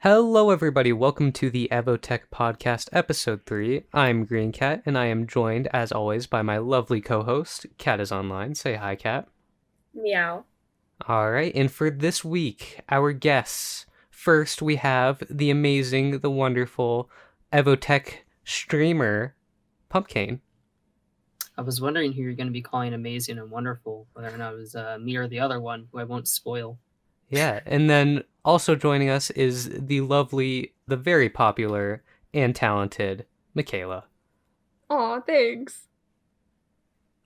Hello, everybody. Welcome to the EvoTech Podcast, Episode 3. I'm Greencat, and I am joined, as always, by my lovely co-host, Catisonline. Say hi, Cat. Meow. All right, and for this week, our guests. First, we have the amazing, the wonderful EvoTech streamer, Pumpkane. I was wondering who you're going to be calling amazing and wonderful, whether or not it was me or the other one, who I won't spoil. Yeah, and then also joining us is the lovely, the very popular, and talented Miclaila. Aw, thanks.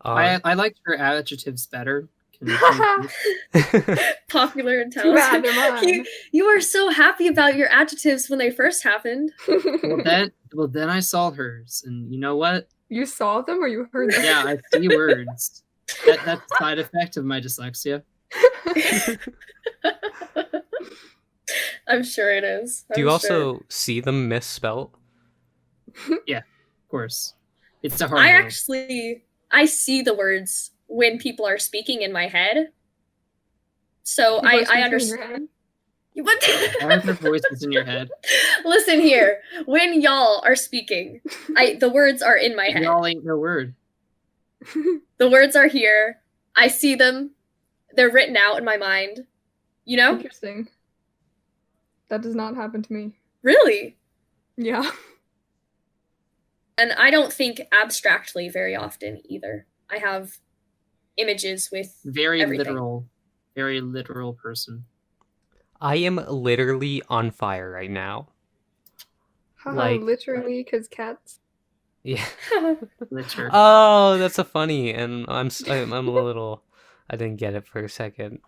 I liked her adjectives better. Popular and talented. You were so happy about your adjectives when they first happened. Well, then I saw hers, and you know what? You saw them or you heard them? Yeah, I see words. That's a side effect of my dyslexia. I'm sure it is. Do you also see them misspelt? Yeah, of course. It's a hard word. I see the words when people are speaking in my head. So I understand. What? Why are there voices in your head? Listen here. When y'all are speaking, the words are in my head. Y'all ain't no word. The words are here. I see them. They're written out in my mind. You know? Interesting. That does not happen to me. Really? Yeah. And I don't think abstractly very often either. I have images with everything. Very literal person. I am literally on fire right now. Literally, because cats. Yeah. Literally. Oh, that's a funny, and I'm a little. I didn't get it for a second.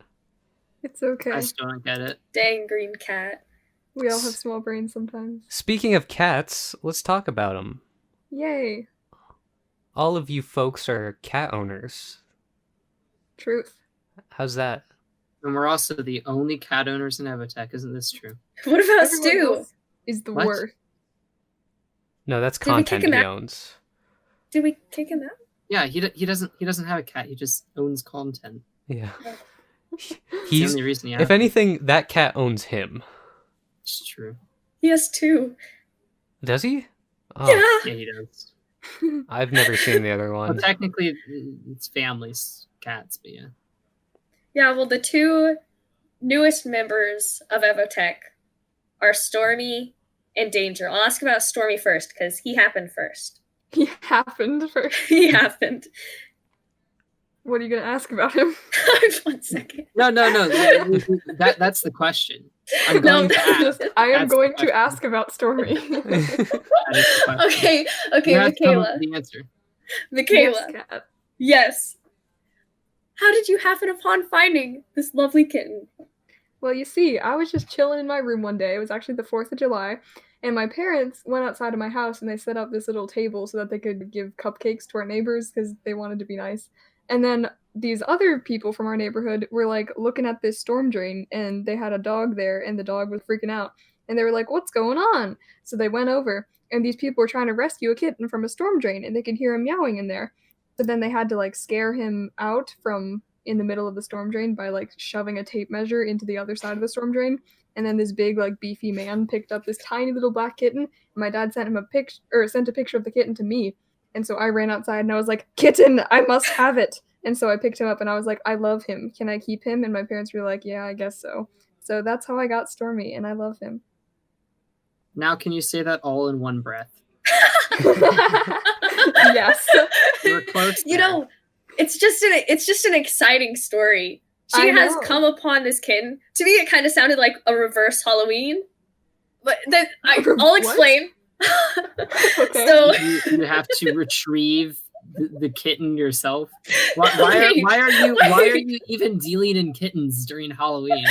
It's okay. I still don't get it. Dang, green cat. We all have small brains sometimes. Speaking of cats, let's talk about them. Yay. All of you folks are cat owners. Truth. How's that? And we're also the only cat owners in EvoTech, isn't this true? What about Stu? Is the What? worst. No, that's content he owns. Did we kick him out? Yeah, he doesn't have a cat. He just owns content. Yeah. That's the only reason he has if anything, that cat owns him. It's true. He has two. Does he? Oh, Yeah. Yeah, he does. I've never seen the other one. Well, technically, it's family's cats, but yeah. Yeah, well, the two newest members of EvoTech are Stormy and Danger. I'll ask about Stormy first, because he happened first. He happened first. He happened. What are you going to ask about him? 1 second. No. That's the question. I'm going to ask. I am going to ask about Stormy. Okay, Miclaila. The answer. Miclaila. Yes. How did you happen upon finding this lovely kitten? Well, you see, I was just chilling in my room one day. It was actually the 4th of July. And my parents went outside of my house and they set up this little table so that they could give cupcakes to our neighbors because they wanted to be nice. And then these other people from our neighborhood were like looking at this storm drain and they had a dog there and the dog was freaking out. And they were like, "What's going on?" So they went over and these people were trying to rescue a kitten from a storm drain and they could hear him meowing in there. But then they had to like scare him out from in the middle of the storm drain by like shoving a tape measure into the other side of the storm drain. And then this big like beefy man picked up this tiny little black kitten. And my dad sent him sent a picture of the kitten to me. And so I ran outside and I was like, "Kitten, I must have it." And so I picked him up and I was like, "I love him. Can I keep him?" And my parents were like, "Yeah, I guess so." So that's how I got Stormy and I love him. Now can you say that all in one breath? Yes. We're close there. You know, it's just an exciting story. She has come upon this kitten. To me, it kind of sounded like a reverse Halloween. But then I'll explain. Okay. So you have to retrieve the kitten yourself. Why are you even dealing in kittens during Halloween?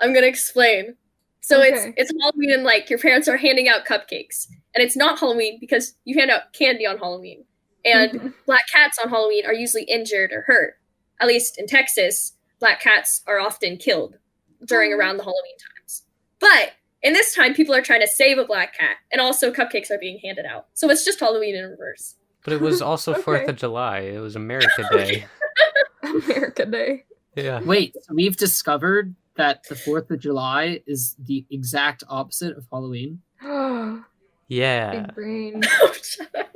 I'm gonna explain. So it's Halloween and like your parents are handing out cupcakes. And it's not Halloween because you hand out candy on Halloween. And black cats on Halloween are usually injured or hurt. At least in Texas, black cats are often killed during around the Halloween times. But in this time, people are trying to save a black cat, and also cupcakes are being handed out. So it's just Halloween in reverse. But it was also 4th of July. It was America Day. America Day. Yeah. Wait, so we've discovered that the 4th of July is the exact opposite of Halloween? Yeah. Big brain. Oh, shut up.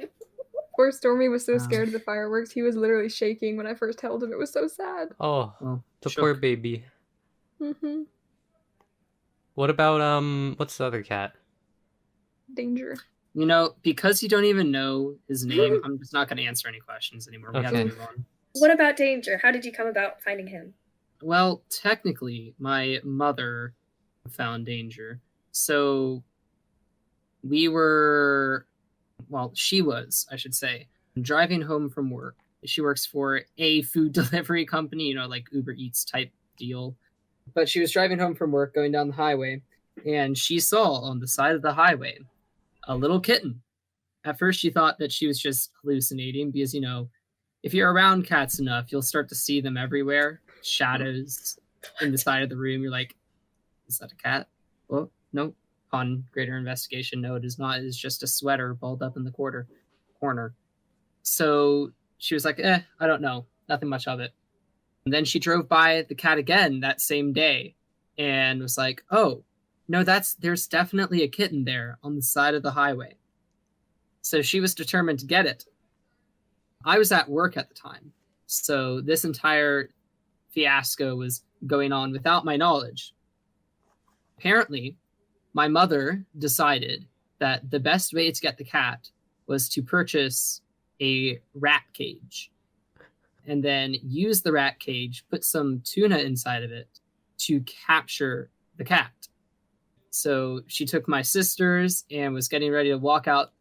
Poor Stormy was so scared of the fireworks. He was literally shaking when I first held him. It was so sad. Oh, Well, the shook. poor baby. Mm-hmm. What about what's the other cat? Danger. You know, because you don't even know his name, I'm just not going to answer any questions anymore. We have to Okay. move on. What about Danger? How did you come about finding him? Well, technically, my mother found Danger. So we were, well, she was, I should say, driving home from work. She works for a food delivery company, you know, like Uber Eats type deal. But she was driving home from work going down the highway, and she saw on the side of the highway a little kitten. At first, she thought that she was just hallucinating because, you know, if you're around cats enough, you'll start to see them everywhere. Shadows in the side of the room. You're like, is that a cat? Oh, no. On greater investigation, no, it is not. It is just a sweater balled up in the corner. So she was like, I don't know. Nothing much of it. And then she drove by the cat again that same day and was like, oh, no, there's definitely a kitten there on the side of the highway. So she was determined to get it. I was at work at the time, so this entire fiasco was going on without my knowledge. Apparently, my mother decided that the best way to get the cat was to purchase a rat cage and then use the rat cage, put some tuna inside of it to capture the cat. So she took my sisters and was getting ready to walk out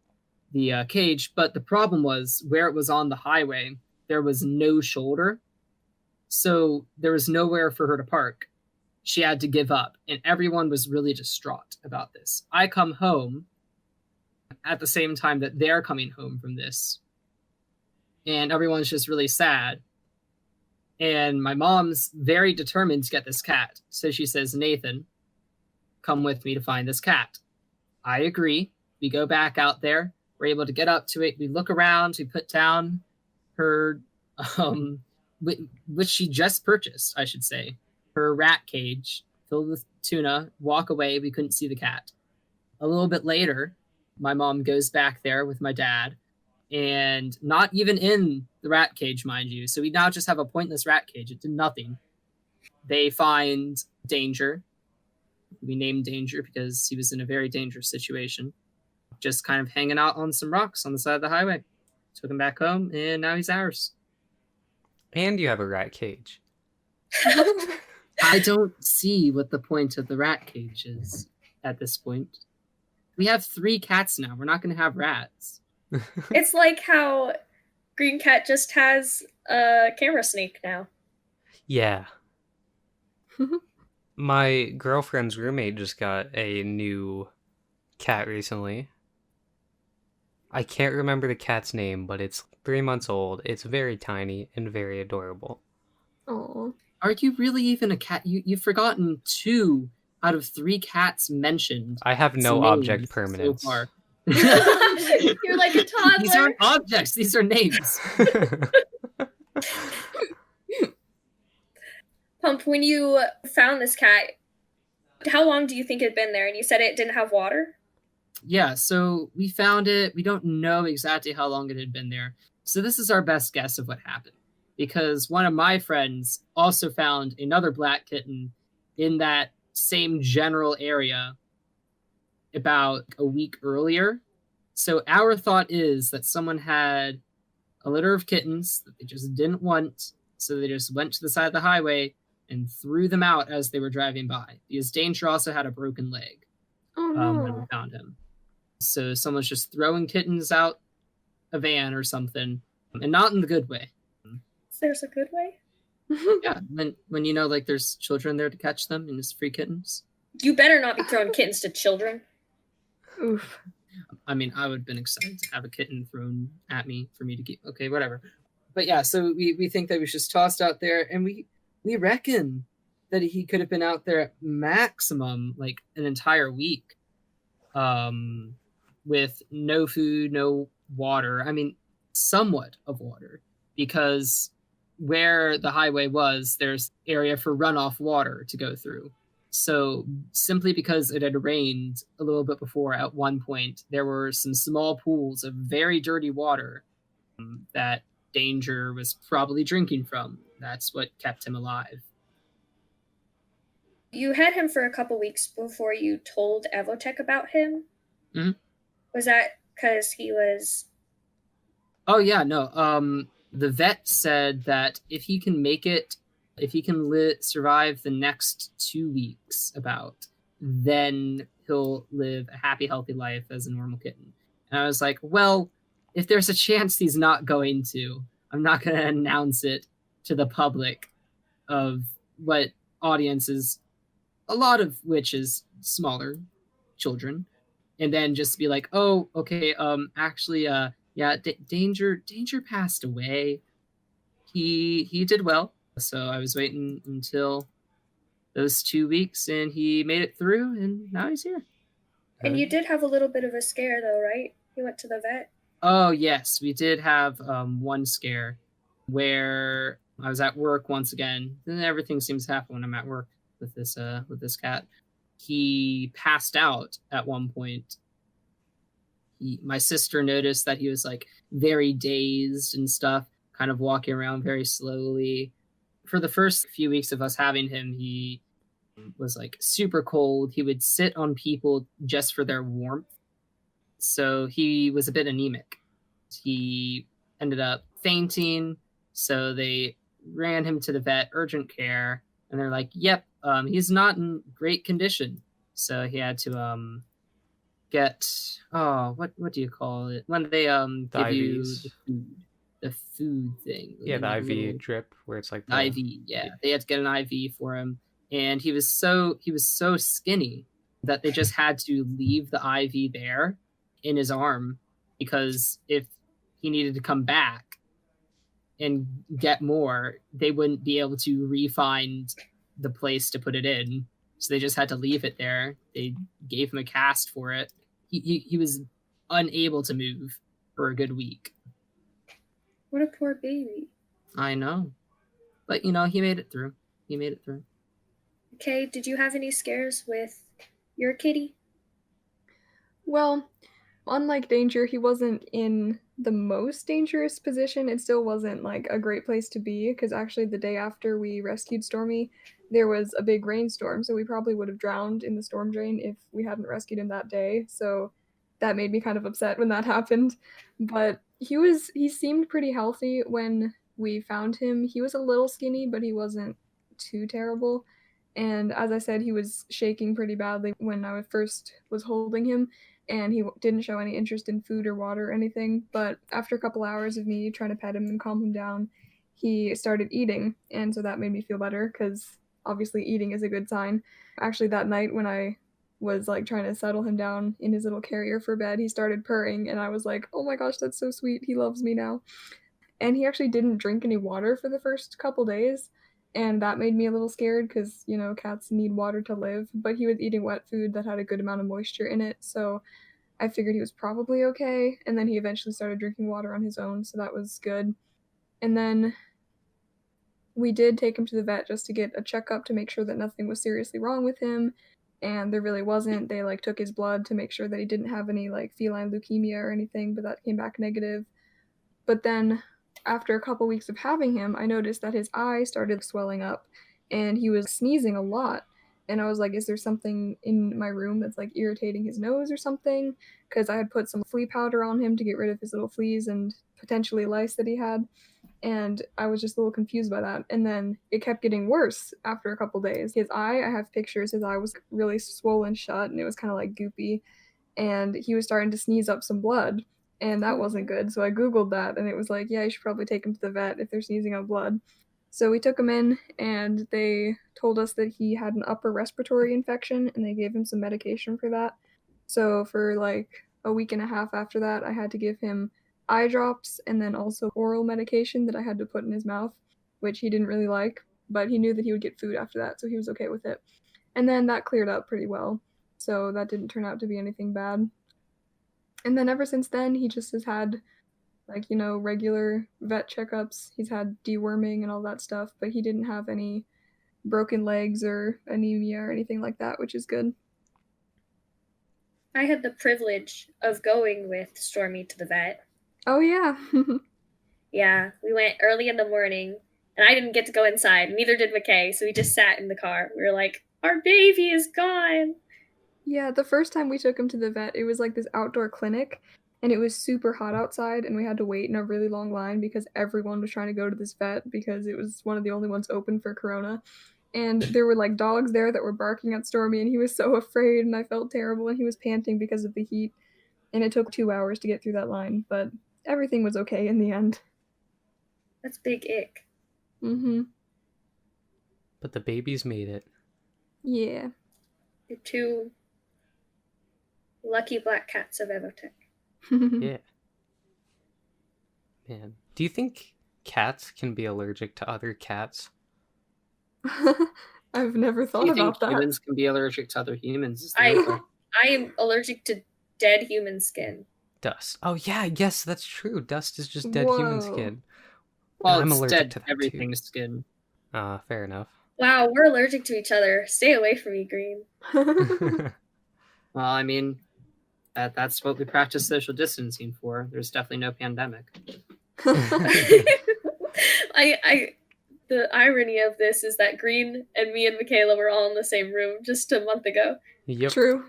the cage, but the problem was where it was on the highway, there was no shoulder, so there was nowhere for her to park. She had to give up, and everyone was really distraught about this. I come home at the same time that they're coming home from this, and everyone's just really sad. And my mom's very determined to get this cat, so she says, Nathan, come with me to find this cat. I agree. We go back out there. We're able to get up to it. We look around. We put down her, which she just purchased, I should say, her rat cage filled with tuna. Walk away. We couldn't see the cat. A little bit later, my mom goes back there with my dad, and not even in the rat cage, mind you. So we now just have a pointless rat cage. It did nothing. They find Danger. We named Danger because he was in a very dangerous situation. Just kind of hanging out on some rocks on the side of the highway. Took him back home, and now he's ours. And you have a rat cage. I don't see what the point of the rat cage is at this point. We have 3 cats now. We're not going to have rats. It's like how Green Cat just has a camera sneak now. Yeah. My girlfriend's roommate just got a new cat recently. I can't remember the cat's name, but it's 3 months old. It's very tiny and very adorable. Oh. Are you really even a cat? You've forgotten 2 out of 3 cats mentioned. I have no object permanence. So far. You're like a toddler. These aren't objects. These are names. Pump, when you found this cat, how long do you think it had been there? And you said it didn't have water? Yeah, so we found it. We don't know exactly how long it had been there. So this is our best guess of what happened. Because one of my friends also found another black kitten in that same general area about a week earlier. So our thought is that someone had a litter of kittens that they just didn't want. So they just went to the side of the highway and threw them out as they were driving by. Because Danger also had a broken leg when we found him. So someone's just throwing kittens out a van or something, and not in the good way. There's a good way? Yeah, when you know, like, there's children there to catch them and it's free kittens. You better not be throwing kittens to children. Oof. I mean, I would have been excited to have a kitten thrown at me for me to keep. Okay, whatever. But yeah, so we think that he was just tossed out there, and we reckon that he could have been out there at maximum like an entire week, with no food, no water. I mean, somewhat of water, because where the highway was, there's area for runoff water to go through. So simply because it had rained a little bit before, at one point, there were some small pools of very dirty water that Danger was probably drinking from. That's what kept him alive. You had him for a couple weeks before you told EvoTech about him. Mm-hmm. Was that because he was... Oh, yeah, no. The vet said that if he can make it, if he can survive the next 2 weeks then he'll live a happy, healthy life as a normal kitten. And I was like, well, if there's a chance he's not going to, I'm not going to announce it to the public of what audiences, a lot of which is smaller children, and then just be like, oh, okay, actually, yeah, Danger passed away. He did well. So I was waiting until those 2 weeks, and he made it through, and now he's here. And you did have a little bit of a scare, though, right? You went to the vet. Oh, yes. We did have one scare where I was at work once again. And everything seems to happen when I'm at work with this cat. He passed out at one point. My sister noticed that he was like very dazed and stuff, kind of walking around very slowly. For the first few weeks of us having him, he was like super cold. He would sit on people just for their warmth. So he was a bit anemic. He ended up fainting. So they ran him to the vet, urgent care. And they're like, yep, he's not in great condition. So he had to get, what do you call it? When they give you the food thing. Yeah, the IV drip where it's like the IV. Yeah, they had to get an IV for him, and he was so skinny that they just had to leave the IV there in his arm, because if he needed to come back and get more, they wouldn't be able to re-find the place to put it in. So they just had to leave it there. They gave him a cast for it. He was unable to move for a good week. What a poor baby. I know. But, he made it through. Okay, did you have any scares with your kitty? Well, unlike Danger, he wasn't in the most dangerous position. It still wasn't like a great place to be, because actually the day after we rescued Stormy, there was a big rainstorm, so we probably would have drowned in the storm drain if we hadn't rescued him that day. So that made me kind of upset when that happened. But he seemed pretty healthy when we found him. He was a little skinny, but he wasn't too terrible. And as I said, he was shaking pretty badly when I first was holding him, and he didn't show any interest in food or water or anything. But after a couple hours of me trying to pet him and calm him down, he started eating, and so that made me feel better, because obviously eating is a good sign. Actually, that night when I was like trying to settle him down in his little carrier for bed, he started purring, and I was like, oh my gosh, that's so sweet, he loves me now. And he actually didn't drink any water for the first couple days, and that made me a little scared, because cats need water to live. But he was eating wet food that had a good amount of moisture in it, so I figured he was probably okay. And then he eventually started drinking water on his own, so that was good. And then we did take him to the vet just to get a checkup to make sure that nothing was seriously wrong with him, and there really wasn't. They took his blood to make sure that he didn't have any feline leukemia or anything, but that came back negative. But then after a couple weeks of having him, I noticed that his eye started swelling up, and he was sneezing a lot. And I was like, is there something in my room that's irritating his nose or something? Because I had put some flea powder on him to get rid of his little fleas and potentially lice that he had. And I was just a little confused by that. And then it kept getting worse after a couple days. His eye, I have pictures, his eye was really swollen shut, and it was kind of goopy. And he was starting to sneeze up some blood, and that wasn't good. So I Googled that, and it was like, yeah, you should probably take him to the vet if they're sneezing up blood. So we took him in, and they told us that he had an upper respiratory infection, and they gave him some medication for that. So for a week and a half after that, I had to give him eye drops and then also oral medication that I had to put in his mouth, which he didn't really like, but he knew that he would get food after that, so he was okay with it. And then that cleared up pretty well, so that didn't turn out to be anything bad. And then ever since then, he just has had like, regular vet checkups. He's had deworming and all that stuff, but he didn't have any broken legs or anemia or anything like that, which is good. I had the privilege of going with Stormy to the vet. Oh, yeah. Yeah, we went early in the morning, and I didn't get to go inside. Neither did McKay, so we just sat in the car. We were like, our baby is gone. Yeah, the first time we took him to the vet, it was like this outdoor clinic, and it was super hot outside, and we had to wait in a really long line because everyone was trying to go to this vet because it was one of the only ones open for Corona. And there were like dogs there that were barking at Stormy, and he was so afraid, and I felt terrible, and he was panting because of the heat. And it took 2 hours to get through that line, but everything was okay in the end. That's big ick. Mm-hmm. But the babies made it. Yeah. You're two lucky black cats of EvoTech. Yeah. Man, do you think cats can be allergic to other cats? I've never thought Do you about think that. humans can be allergic to other humans? I am allergic to dead human skin. Dust. Oh yeah, yes, that's true. Dust is just dead human Whoa. skin. Well, I'm it's allergic dead to that everything's skin. Fair enough. Wow, we're allergic to each other. Stay away from me, Green. Well, I mean, that's what we practice social distancing for. There's definitely no pandemic. The irony of this is that Green and me and Miclaila were all in the same room just a month ago. Yep. True.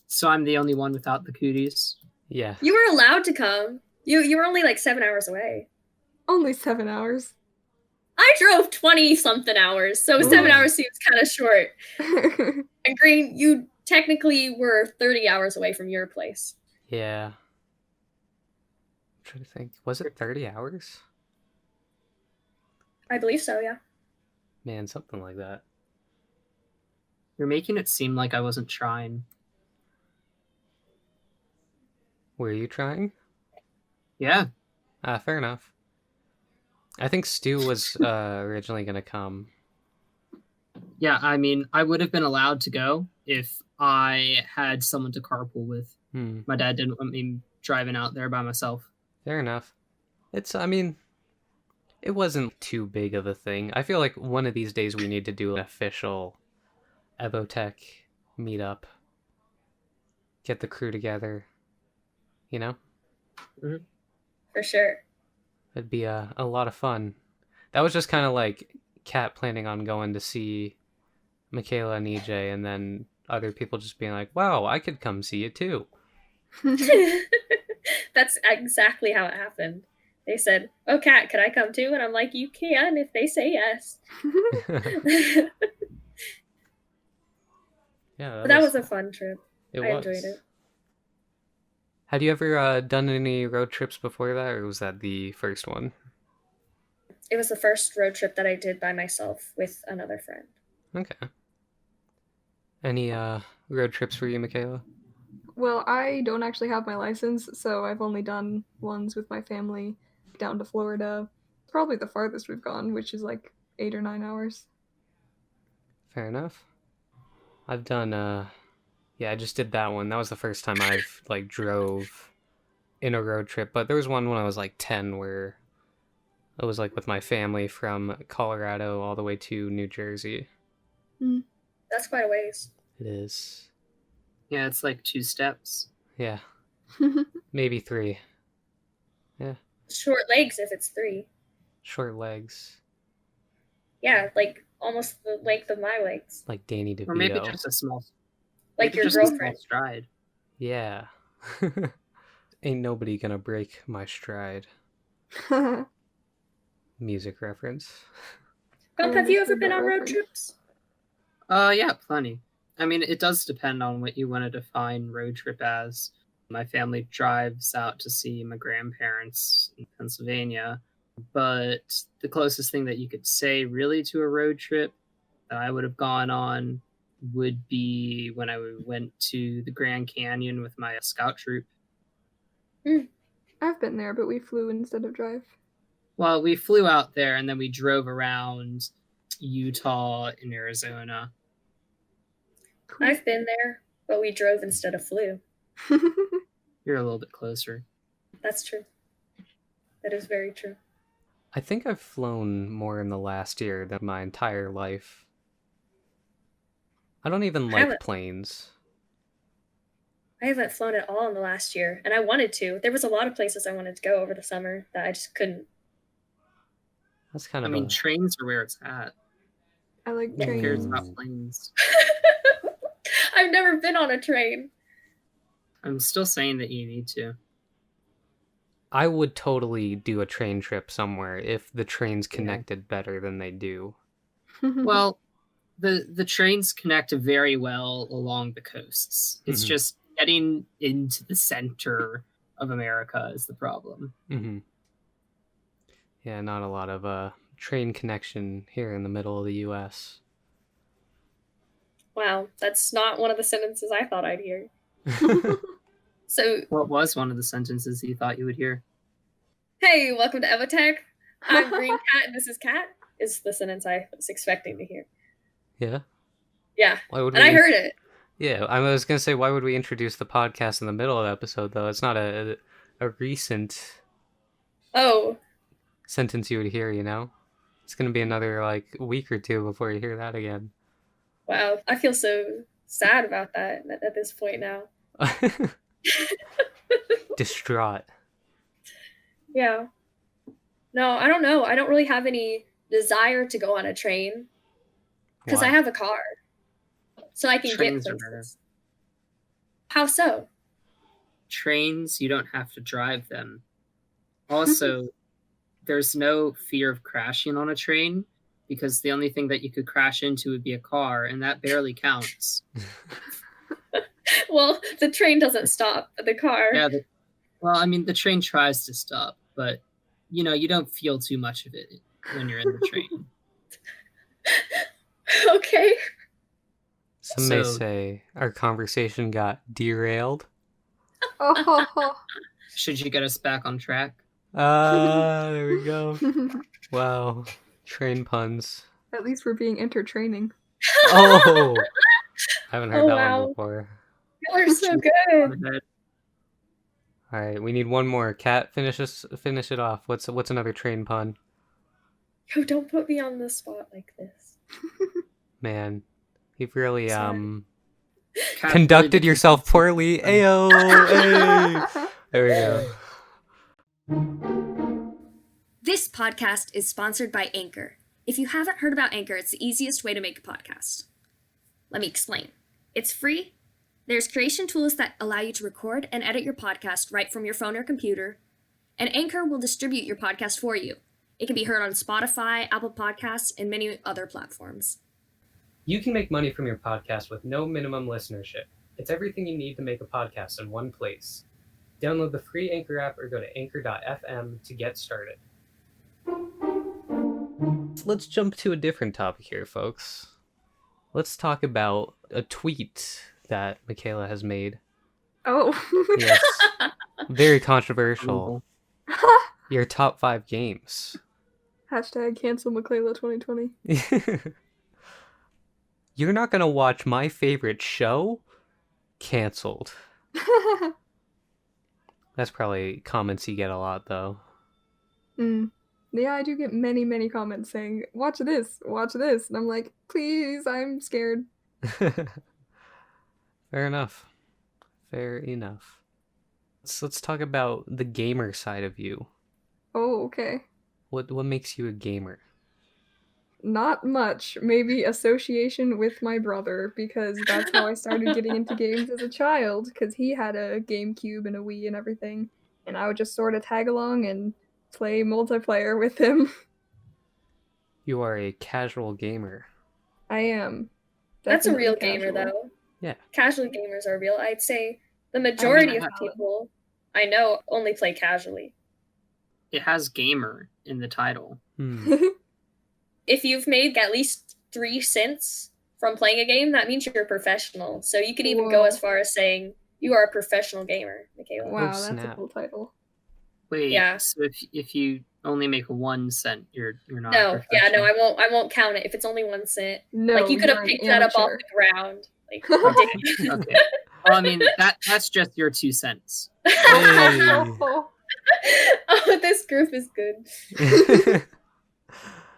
So I'm the only one without the cooties. Yeah. You were allowed to come. You were only like 7 hours away. Only 7 hours. I drove 20-something hours, so 7 hours seems kind of short. And Green, you technically were 30 hours away from your place. Yeah. I'm trying to think. Was it 30 hours? I believe so, yeah. Man, something like that. You're making it seem like I wasn't trying. Were you trying? Yeah. Fair enough. I think Stu was originally going to come. Yeah, I mean, I would have been allowed to go if I had someone to carpool with. My dad didn't want me driving out there by myself. Fair enough. It wasn't too big of a thing. I feel like one of these days we need to do an official EvoTech meetup. Get the crew together. You know? Mm-hmm. For sure. It'd be a lot of fun. That was just kind of like Kat planning on going to see Miclaila and EJ, and then other people just being like, wow, I could come see you too. That's exactly how it happened. They said, oh, Kat, could I come too? And I'm like, you can if they say yes. Yeah, that was a fun trip. I enjoyed it. Had you ever done any road trips before that, or was that the first one? It was the first road trip that I did by myself with another friend. Okay. Any road trips for you, Miclaila? Well, I don't actually have my license, so I've only done ones with my family down to Florida. Probably the farthest we've gone, which is like 8 or 9 hours. Fair enough. I've done, I just did that one. That was the first time I've, drove in a road trip. But there was one when I was, 10 where it was, with my family from Colorado all the way to New Jersey. That's quite a ways. It is. Yeah, it's 2 steps. Yeah. Maybe 3. Yeah. Short legs if it's 3. Short legs. Yeah, almost the length of my legs. Like Danny DeVito. Or maybe just a small... Like your just girlfriend. A small stride. Yeah. Ain't nobody gonna break my stride. Music reference. Gump, have you ever been on road trips? Yeah, plenty. I mean, it does depend on what you want to define road trip as. My family drives out to see my grandparents in Pennsylvania, but the closest thing that you could say really to a road trip that I would have gone on would be when I went to the Grand Canyon with my scout troop. I've been there, but we flew instead of drive. Well, we flew out there and then we drove around Utah and Arizona. Cool. I've been there, but we drove instead of flew. You're a little bit closer. That's true. That is very true. I think I've flown more in the last year than my entire life. I don't even like planes. I haven't flown at all in the last year, and I wanted to. There was a lot of places I wanted to go over the summer that I just couldn't. That's kind of. I mean, trains are where it's at. I like Yeah. trains. It's not planes. I've never been on a train. I'm still saying that you need to. I would totally do a train trip somewhere if the trains connected better than they do. Well, the trains connect very well along the coasts. It's just getting into the center of America is the problem. Mm-hmm. Yeah, not a lot of train connection here in the middle of the U.S. Wow, that's not one of the sentences I thought I'd hear. So, what was one of the sentences you thought you would hear? Hey, welcome to EvoTech. I'm Greencat and this is Cat, is the sentence I was expecting to hear. Yeah? Yeah, and I heard it. Yeah, I was going to say, why would we introduce the podcast in the middle of the episode, though? It's not a recent sentence you would hear, you know? It's going to be another, week or two before you hear that again. Wow, I feel so sad about that at this point now. Distraught. Yeah. No, I don't know. I don't really have any desire to go on a train because I have a car, so I can Trains get are better. places. How so? Trains, you don't have to drive them. Also, there's no fear of crashing on a train because the only thing that you could crash into would be a car, and that barely counts. Well, the train doesn't stop, but the car. Yeah. The train tries to stop, but you don't feel too much of it when you're in the train. Okay. Some may say our conversation got derailed. Should you get us back on track? There we go. Wow. Train puns. At least we're being entertaining. Oh! I haven't heard that one before. You are so good. All right, we need one more. Cat, finish it off. What's another train pun? Yo, don't put me on the spot like this. Man, you've really Cat conducted yourself poorly. Ayo, hey. There we go. This podcast is sponsored by Anchor. If you haven't heard about Anchor, it's the easiest way to make a podcast. Let me explain. It's free. There's creation tools that allow you to record and edit your podcast right from your phone or computer. And Anchor will distribute your podcast for you. It can be heard on Spotify, Apple Podcasts, and many other platforms. You can make money from your podcast with no minimum listenership. It's everything you need to make a podcast in one place. Download the free Anchor app or go to anchor.fm to get started. Let's jump to a different topic here, folks. Let's talk about a tweet that Miclaila has made. Oh. Yes. Very controversial. Your top 5 games. Hashtag cancel Miclaila 2020. You're not gonna watch my favorite show? Cancelled. That's probably comments you get a lot, though. Yeah, I do get many, many comments saying, watch this. And I'm like, please, I'm scared. Fair enough. Let's talk about the gamer side of you. Oh, okay. What makes you a gamer? Not much. Maybe association with my brother, because that's how I started getting into games as a child, because he had a GameCube and a Wii and everything, and I would just sort of tag along and play multiplayer with him. You are a casual gamer. I am. That's a real Definitely gamer, casual. though. Yeah. Casual gamers are real. I'd say the majority of people I know only play casually. It has gamer in the title. If you've made at least 3 cents from playing a game, that means you're a professional. So you could even go as far as saying you are a professional gamer, Miclaila. Wow, that's a cool title. Wait, yeah. So if you only make 1 cent, you're not. No, I won't count it if it's only 1 cent. No, like you could have picked that up off the ground. Like ridiculous. Okay. Well, I mean that's just your 2 cents. Hey. Oh, this group is good.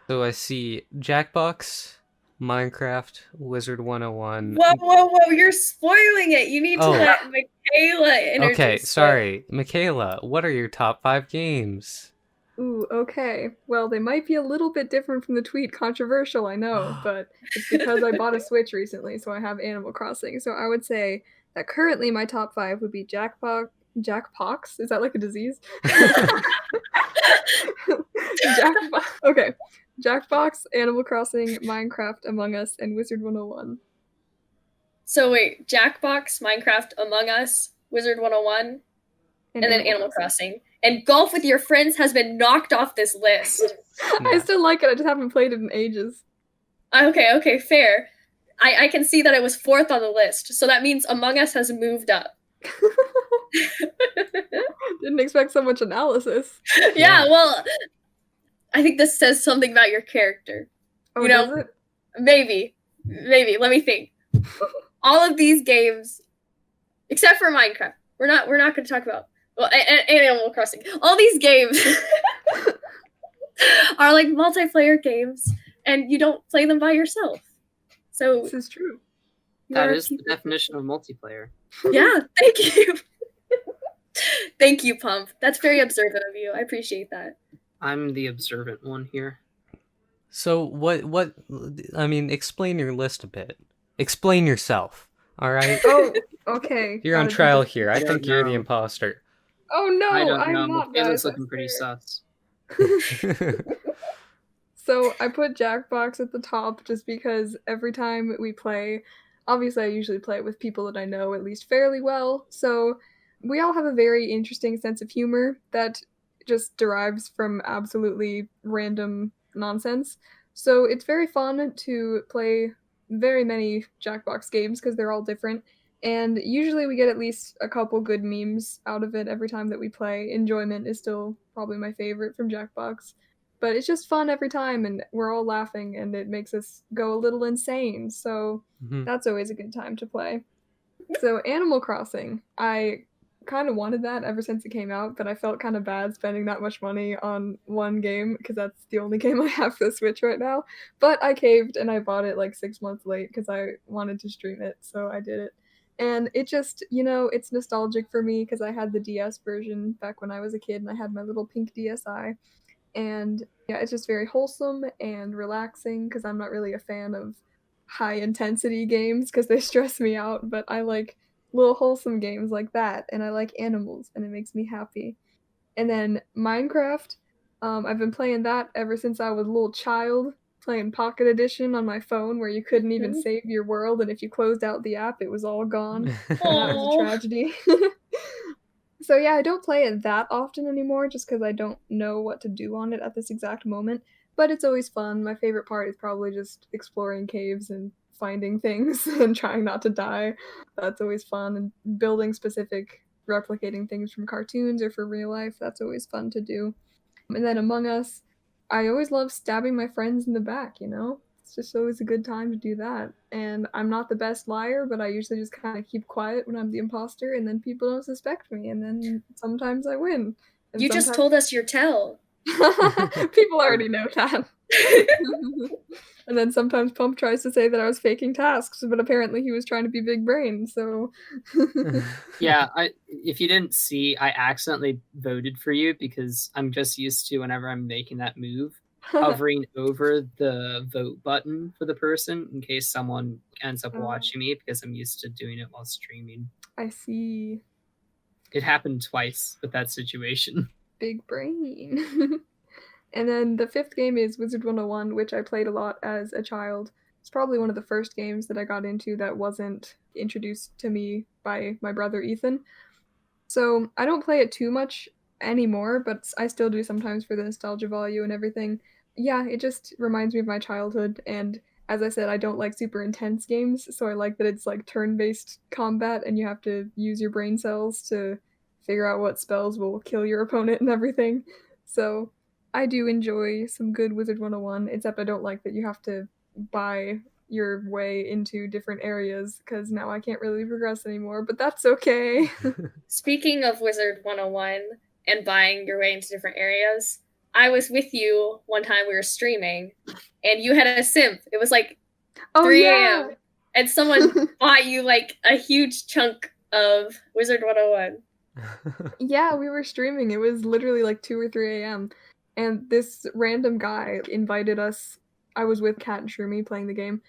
So I see Jackbox, Minecraft, Wizard 101. Whoa, you're spoiling it. You need to let Miclaila introduce Okay, it. sorry. Miclaila, what are your top 5 games? Ooh, okay. Well, they might be a little bit different from the tweet. Controversial, I know, but it's because I bought a Switch recently, so I have Animal Crossing. So I would say that currently my top 5 would be Jackbox. Is that like a disease? Okay. Jackbox, Animal Crossing, Minecraft, Among Us, and Wizard 101. So wait, Jackbox, Minecraft, Among Us, Wizard 101, and then Animal Crossing. And golf with your friends has been knocked off this list. I still like it, I just haven't played it in ages. Okay, fair. I can see that it was 4th on the list, so that means Among Us has moved up. Didn't expect so much analysis. Yeah, well, I think this says something about your character. Oh, you know, does it? Maybe. Let me think. All of these games, except for Minecraft, we're not going to talk about. Well, and Animal Crossing. All these games are like multiplayer games, and you don't play them by yourself. So this is true. That is the definition of multiplayer. Yeah, thank you. Thank you, Pump. That's very observant of you. I appreciate that. I'm the observant one here. So what I mean, explain your list a bit. Explain yourself, all right? Oh, okay. You're on trial here. I think you're the imposter. Oh no, I don't I'm know. not. Miclaila's looking pretty sus. So I put Jackbox at the top just because every time we play, obviously I usually play with people that I know at least fairly well, so we all have a very interesting sense of humor that just derives from absolutely random nonsense. So it's very fun to play very many Jackbox games because they're all different. And usually we get at least a couple good memes out of it every time that we play. Enjoyment is still probably my favorite from Jackbox. But it's just fun every time, and we're all laughing, and it makes us go a little insane. So that's always a good time to play. So Animal Crossing, I kind of wanted that ever since it came out, but I felt kind of bad spending that much money on one game because that's the only game I have for the Switch right now. But I caved and I bought it like 6 months late because I wanted to stream it, so I did it. And it just, it's nostalgic for me because I had the DS version back when I was a kid and I had my little pink DSi. And yeah, it's just very wholesome and relaxing because I'm not really a fan of high intensity games because they stress me out, but I like little wholesome games like that, and I like animals, and it makes me happy. And then Minecraft, I've been playing that ever since I was a little child, playing Pocket Edition on my phone where you couldn't even save your world, and if you closed out the app, it was all gone. And that was a tragedy. So yeah, I don't play it that often anymore just because I don't know what to do on it at this exact moment, but it's always fun. My favorite part is probably just exploring caves and finding things and trying not to die. That's always fun, and building specific replicating things from cartoons or for real life, that's always fun to do. And then Among Us, I always love stabbing my friends in the back, It's just always a good time to do that. And I'm not the best liar, but I usually just kind of keep quiet when I'm the imposter, and then people don't suspect me, and then sometimes I win. And you just told us your tell. People already know that. And then sometimes Pump tries to say that I was faking tasks, but apparently he was trying to be big brain, so... Yeah, if you didn't see, I accidentally voted for you because I'm just used to, whenever I'm making that move, hovering over the vote button for the person in case someone ends up watching me, because I'm used to doing it while streaming. I see. It happened twice with that situation. Big brain. And then the 5th game is Wizard 101, which I played a lot as a child. It's probably one of the first games that I got into that wasn't introduced to me by my brother Ethan. So I don't play it too much anymore, but I still do sometimes for the nostalgia value and everything. Yeah, it just reminds me of my childhood, and as I said, I don't like super intense games, so I like that it's like turn-based combat and you have to use your brain cells to figure out what spells will kill your opponent and everything. So I do enjoy some good Wizard 101, except I don't like that you have to buy your way into different areas, because now I can't really progress anymore, but that's okay. Speaking of Wizard 101, and buying your way into different areas. I was with you one time we were streaming, and you had a simp. It was like 3 a.m. and someone bought you like a huge chunk of Wizard 101. Yeah, we were streaming. It was literally like 2 or 3 a.m. And this random guy invited us. I was with Kat and Shroomy playing the game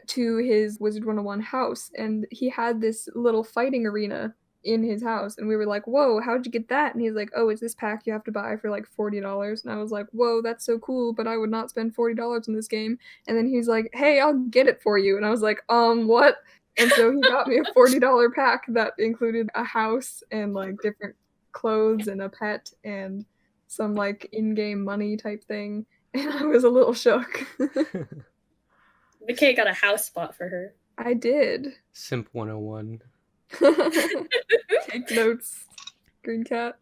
to his Wizard 101 house, and he had this little fighting arena in his house, and we were like, whoa, how'd you get that? And he's like, oh, it's this pack you have to buy for like $40. And I was like, whoa, that's so cool, but I would not spend $40 in this game. And then he's like, hey, I'll get it for you. And I was like, what? And so he got me a $40 pack that included a house and like different clothes and a pet and some like in-game money type thing. And I was a little shook. McKay got a house spot for her. I did. Simp 101. Take notes, Green Cat.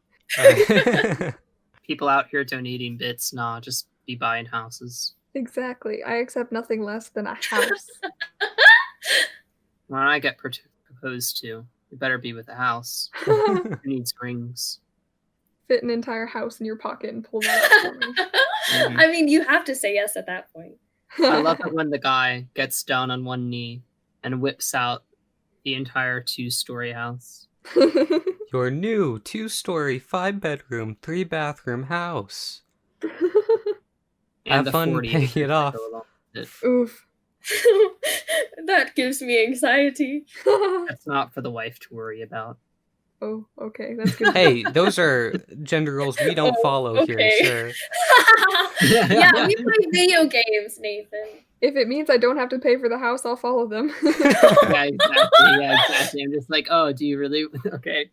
People out here donating bits, nah, just be buying houses. Exactly. I accept nothing less than a house. When I get proposed to, it better be with a house. Who needs rings? Fit an entire house in your pocket and pull that out for me. Mm-hmm. I mean, you have to say yes at that point. I love it when the guy gets down on one knee and whips out the entire 2-story house. Your new 2-story, 5-bedroom, 3-bathroom house. And Have fun paying it off. Oof. That gives me anxiety. That's not for the wife to worry about. Oh, okay. That's good. Hey, those are gender roles we don't follow here, sir. Yeah, we play video games, Nathan. If it means I don't have to pay for the house, I'll follow them. Yeah, exactly. I'm just like, oh, do you really? Okay.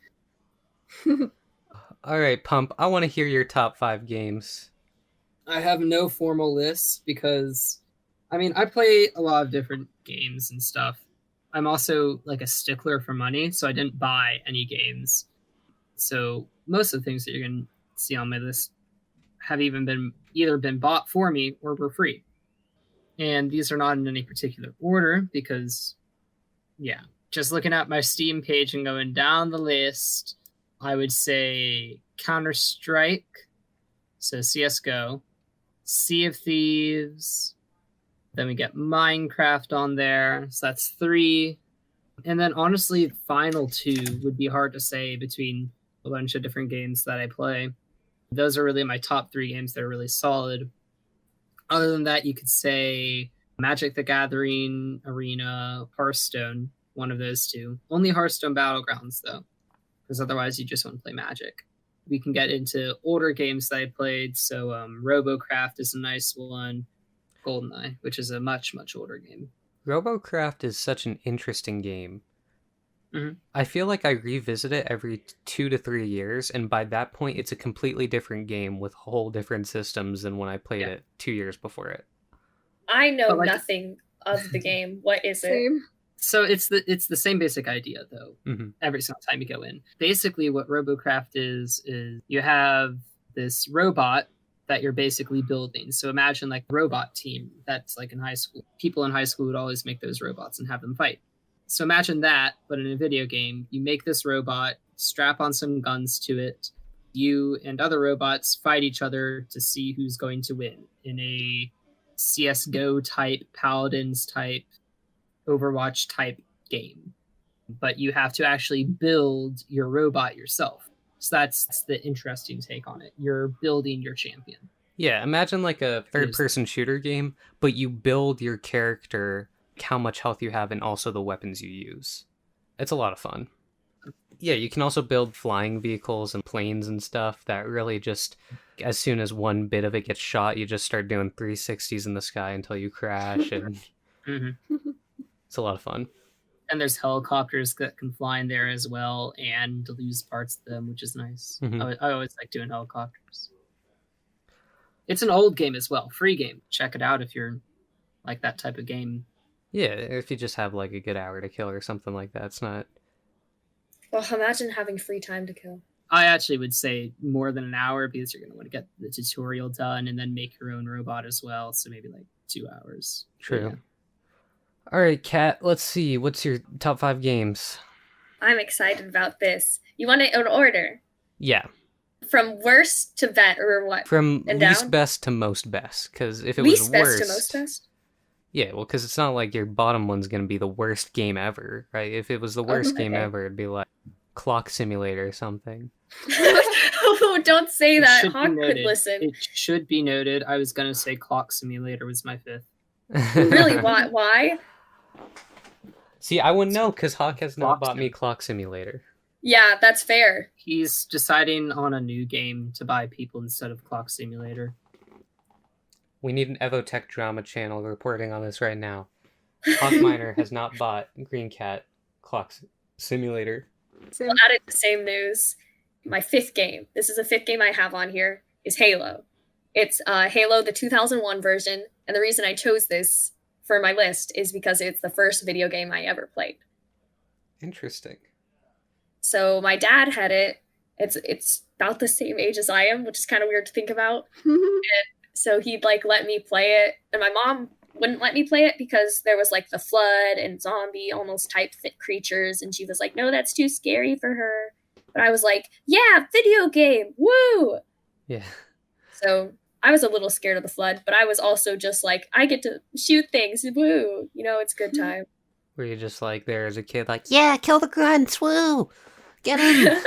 All right, Pump, I want to hear your top 5 games. I have no formal lists because, I mean, I play a lot of different games and stuff. I'm also like a stickler for money, so I didn't buy any games. So most of the things that you're going to see on my list have either been bought for me or were free. And these are not in any particular order because, yeah, just looking at my Steam page and going down the list, I would say Counter-Strike, so CSGO, Sea of Thieves, then we get Minecraft on there, so that's 3. And then honestly, final 2 would be hard to say between a bunch of different games that I play. Those are really my top 3 games that are really solid. Other than that, you could say Magic the Gathering, Arena, Hearthstone, one of those 2. Only Hearthstone Battlegrounds, though, because otherwise you just want to play Magic. We can get into older games that I played, so RoboCraft is a nice one. GoldenEye, which is a much, much older game. RoboCraft is such an interesting game. Mm-hmm. I feel like I revisit it every 2 to 3 years, and by that point, it's a completely different game with whole different systems than when I played it 2 years before it. I know nothing of the game. What is it? So it's the same basic idea, though. Mm-hmm. Every single time you go in, basically, what RoboCraft is you have this robot that you're basically building. So imagine like a robot team that's like in high school. People in high school would always make those robots and have them fight. So imagine that, but in a video game, you make this robot, strap on some guns to it. You and other robots fight each other to see who's going to win in a CSGO type, Paladins type, Overwatch type game. But you have to actually build your robot yourself. So that's the interesting take on it. You're building your champion. Yeah, imagine like a third-person shooter game, but you build your character, how much health you have, and also the weapons you use. It's a lot of fun. Yeah, you can also build flying vehicles and planes and stuff that really just, as soon as one bit of it gets shot, you just start doing 360s in the sky until you crash, and it's a lot of fun. And there's helicopters that can fly in there as well and lose parts of them, which is nice. Mm-hmm. I always like doing helicopters. It's an old game as well, free game. Check it out if you're like that type of game. Yeah, if you just have like a good hour to kill or something like that, it's not... Well, imagine having free time to kill. I actually would say more than an hour because you're going to want to get the tutorial done and then make your own robot as well. So maybe like 2 hours. True. Yeah. All right, Kat, let's see. What's your top 5 games? I'm excited about this. You want it in order? Yeah. From worst to vet, or what? From And least down? best to most best, because if it Least was best worst, to most best? yeah, well, because it's not like your bottom one's gonna be the worst game ever, right? If it was the worst game okay. ever, it'd be like Clock Simulator or something. Oh, don't say It that. should be Hawk could noted. listen. It should be noted. I was gonna say Clock Simulator was my fifth. Really? Why? See, I wouldn't know because Hawk has not Clock bought me Sim. Clock Simulator. Yeah, that's fair. He's deciding on a new game to buy people instead of Clock Simulator. We need an EvoTech drama channel reporting on this right now. Hawk Miner has not bought Greencat Clock Simulator. We'll add it to same news. My fifth game, this is the fifth game I have on here, is Halo. It's Halo, the 2001 version, and the reason I chose this for my list is because it's the first video game I ever played. Interesting. So my dad had it. It's about the same age as I am, which is kind of weird to think about. And so he'd like let me play it, and my mom wouldn't let me play it because there was like the flood and zombie almost type creatures, and she was like, no, that's too scary for her. But I was like, yeah, video game, woo! Yeah. So I was a little scared of the flood, but I was also just like, I get to shoot things, woo! You know, it's a good time. Were you just like there as a kid, like, yeah, kill the grunts, woo! Get him!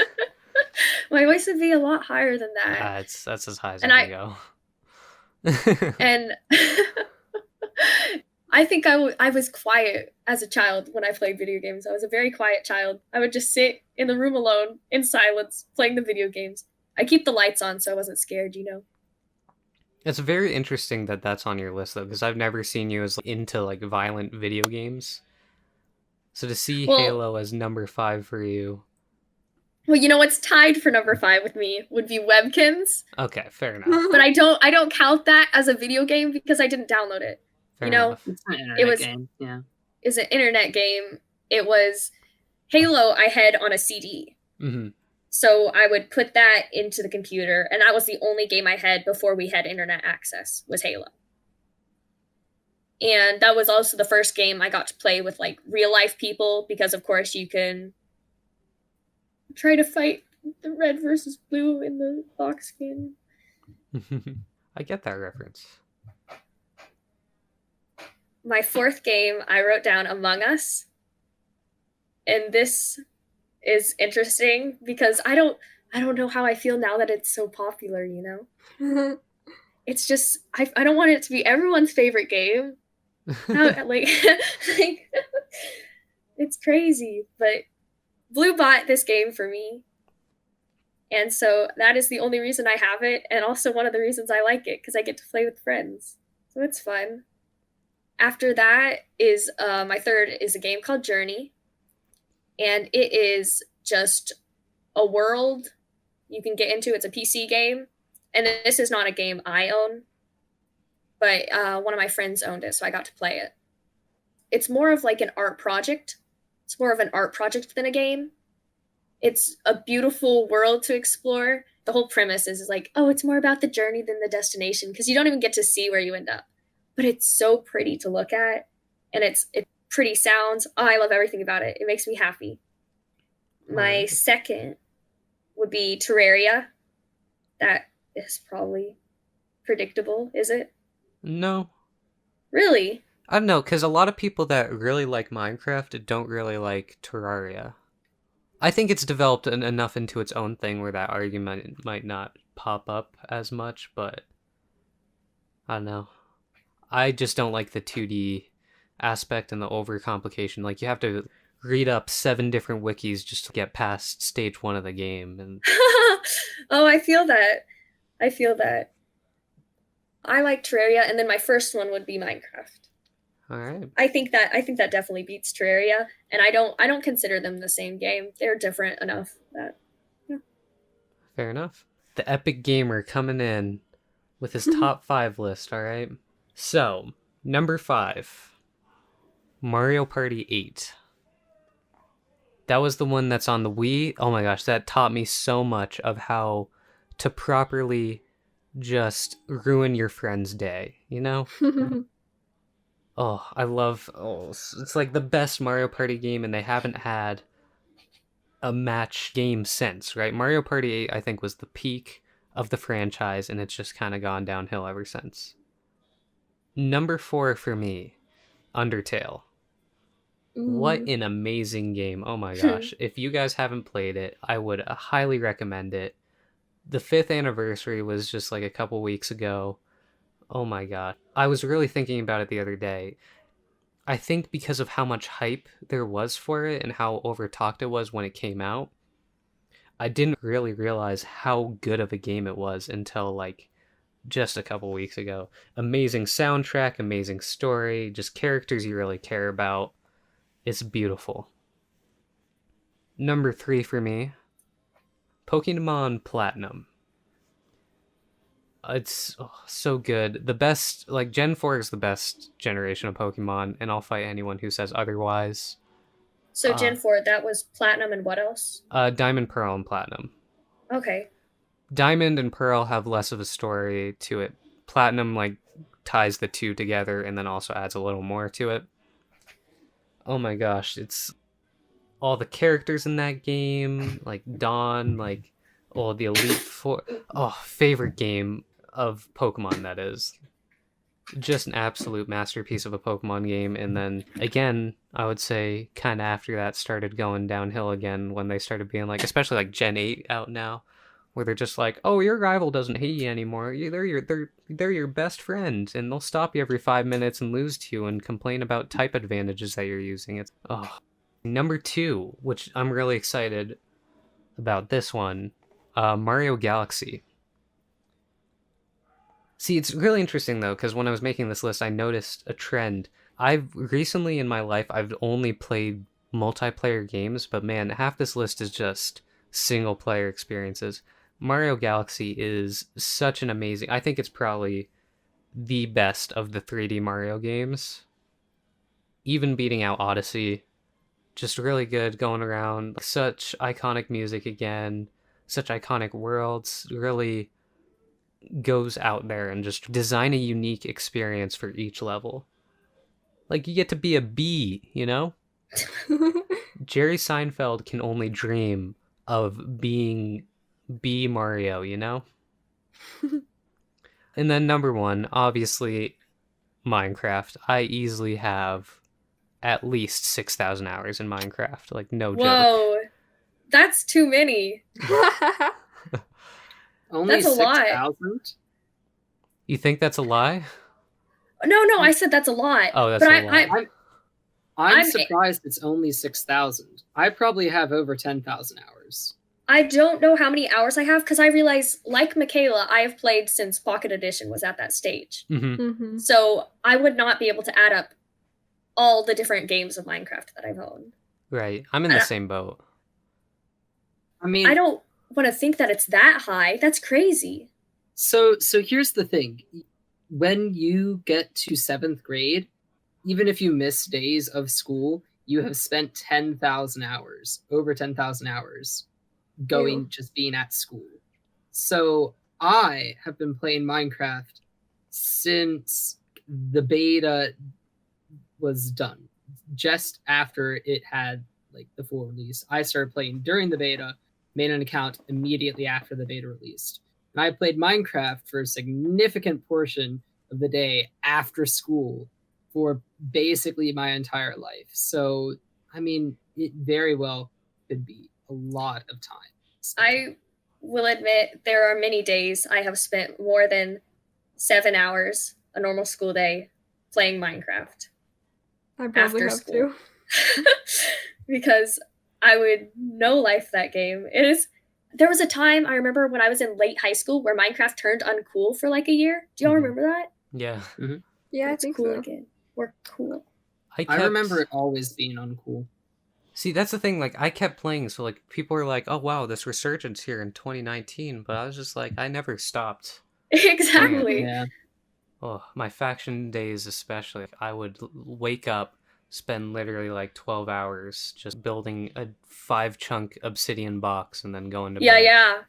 My voice would be a lot higher than that. That's as high as And I can go. And I think I was quiet as a child when I played video games. I was a very quiet child. I would just sit in the room alone, in silence, playing the video games. I keep the lights on so I wasn't scared, you know? It's very interesting that that's on your list, though, because I've never seen you as into, like, violent video games. So to see Halo as number 5 for you... Well, you know what's tied for number 5 with me would be Webkins. Okay, fair enough. But I don't count that as a video game because I didn't download it. Fair you know, enough. It's an internet game. Yeah. It's an internet game. It was Halo I had on a CD. Mm-hmm. So I would put that into the computer, and that was the only game I had before we had internet access, was Halo. And that was also the first game I got to play with like real life people, because of course you can try to fight the red versus blue in the box game. I get that reference. My fourth game, I wrote down Among Us. And this is interesting because I don't know how I feel now that it's so popular, you know? It's just, I don't want it to be everyone's favorite game. like, it's crazy. But Blue bought this game for me. And so that is the only reason I have it. And also one of the reasons I like it, because I get to play with friends. So it's fun. After that is, my third is a game called Journey. And it is just a world you can get into. It's a PC game. And this is not a game I own, but one of my friends owned it, so I got to play it. It's more of like an art project. It's more of an art project than a game. It's a beautiful world to explore. The whole premise is like, oh, it's more about the journey than the destination, because you don't even get to see where you end up. But it's so pretty to look at, and it's pretty sounds. Oh, I love everything about it. It makes me happy. My second would be Terraria. That is probably predictable, is it? No. Really? I don't know, because a lot of people that really like Minecraft don't really like Terraria. I think it's developed enough into its own thing where that argument might not pop up as much, but I don't know. I just don't like the 2D aspect and the overcomplication. Like, you have to read up 7 different wikis just to get past stage 1 of the game. And oh, I feel that. I like Terraria, and then my first one would be Minecraft. All right. I think that definitely beats Terraria, and I don't consider them the same game. They're different enough that, yeah. Fair enough. The Epic Gamer coming in with his top 5 list, all right? So, number 5, Mario Party 8. That was the one that's on the Wii. Oh my gosh, that taught me so much of how to properly just ruin your friend's day, you know? It's like the best Mario Party game, and they haven't had a match game since, right? Mario Party 8, I think, was the peak of the franchise, and it's just kind of gone downhill ever since. Number 4 for me, Undertale. What an amazing game. Oh my gosh. If you guys haven't played it, I would highly recommend it. The 5th anniversary was just like a couple weeks ago. Oh my god. I was really thinking about it the other day. I think because of how much hype there was for it and how overtalked it was when it came out, I didn't really realize how good of a game it was until like just a couple weeks ago. Amazing soundtrack, amazing story, just characters you really care about. It's beautiful. Number 3 for me, Pokemon Platinum. It's so good. The best, like Gen 4 is the best generation of Pokemon, and I'll fight anyone who says otherwise. So Gen 4, that was Platinum and what else? Diamond, Pearl, and Platinum. Okay. Diamond and Pearl have less of a story to it. Platinum like ties the two together and then also adds a little more to it. Oh my gosh, it's all the characters in that game, like Dawn, like the Elite Four. Oh, favorite game of Pokemon, that is. Just an absolute masterpiece of a Pokemon game. And then again, I would say kind of after that started going downhill again when they started being like, especially like Gen 8 out now, where they're just like, oh, your rival doesn't hate you anymore. They're your best friend, and they'll stop you every 5 minutes and lose to you and complain about type advantages that you're using. It's Number 2, which I'm really excited about this one, Mario Galaxy. See, it's really interesting though, because when I was making this list, I noticed a trend. I've recently in my life, I've only played multiplayer games, but man, half this list is just single player experiences. Mario Galaxy is such an amazing... I think it's probably the best of the 3D Mario games. Even beating out Odyssey. Just really good going around. Such iconic music again. Such iconic worlds. Really goes out there and just design a unique experience for each level. Like, you get to be a bee, you know? Jerry Seinfeld can only dream of being B Mario, you know? And then number 1, obviously, Minecraft. I easily have at least 6,000 hours in Minecraft. Like, no joke. Whoa, that's too many. Only That's a 6,000? You think that's a lie? No, I said that's a lot. Oh, that's a lot. I'm surprised it's only 6,000. I probably have over 10,000 hours. I don't know how many hours I have because I realize, like Miclaila, I have played since Pocket Edition was at that stage. Mm-hmm. So I would not be able to add up all the different games of Minecraft that I've owned. Right. I'm in the same boat. I mean, I don't want to think that it's that high. That's crazy. So here's the thing. When you get to 7th grade, even if you miss days of school, you have spent 10,000 hours, over 10,000 hours going, just being at school. So I have been playing Minecraft since the beta was done. Just after it had like the full release, I started playing during the beta, made an account immediately after the beta released. And I played Minecraft for a significant portion of the day after school for basically my entire life. So, I mean, it very well could be a lot of time. I will admit there are many days I have spent more than 7 hours, a normal school day, playing Minecraft. I probably have to. Because I would no life that game. There was a time I remember when I was in late high school where Minecraft turned uncool for like a year. Do y'all remember that? Yeah. Mm-hmm. Yeah, I think cool so. Again. We're cool. I remember it always being uncool. See, that's the thing. Like, I kept playing, so like people were like, "Oh wow, this resurgence here in 2019," but I was just like, I never stopped. Exactly. Yeah. Oh, my faction days especially. I would wake up, spend literally like 12 hours just building a 5-chunk obsidian box and then going to bed. Yeah.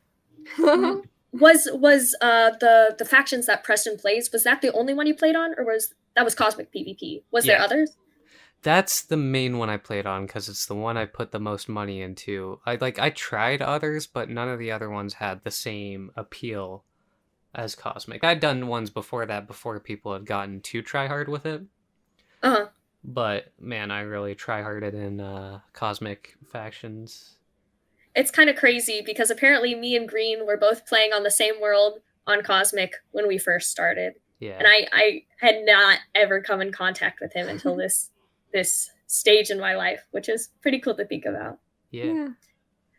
Was the factions that Preston plays, was that the only one you played on, or was Cosmic PvP? Was there others? That's the main one I played on because it's the one I put the most money into. I tried others, but none of the other ones had the same appeal as Cosmic. I'd done ones before that before people had gotten too try hard with it. Uh-huh. But man, I really try harded in Cosmic factions. It's kind of crazy because apparently me and Green were both playing on the same world on Cosmic when we first started. Yeah. And I had not ever come in contact with him until this stage in my life, which is pretty cool to think about. Yeah.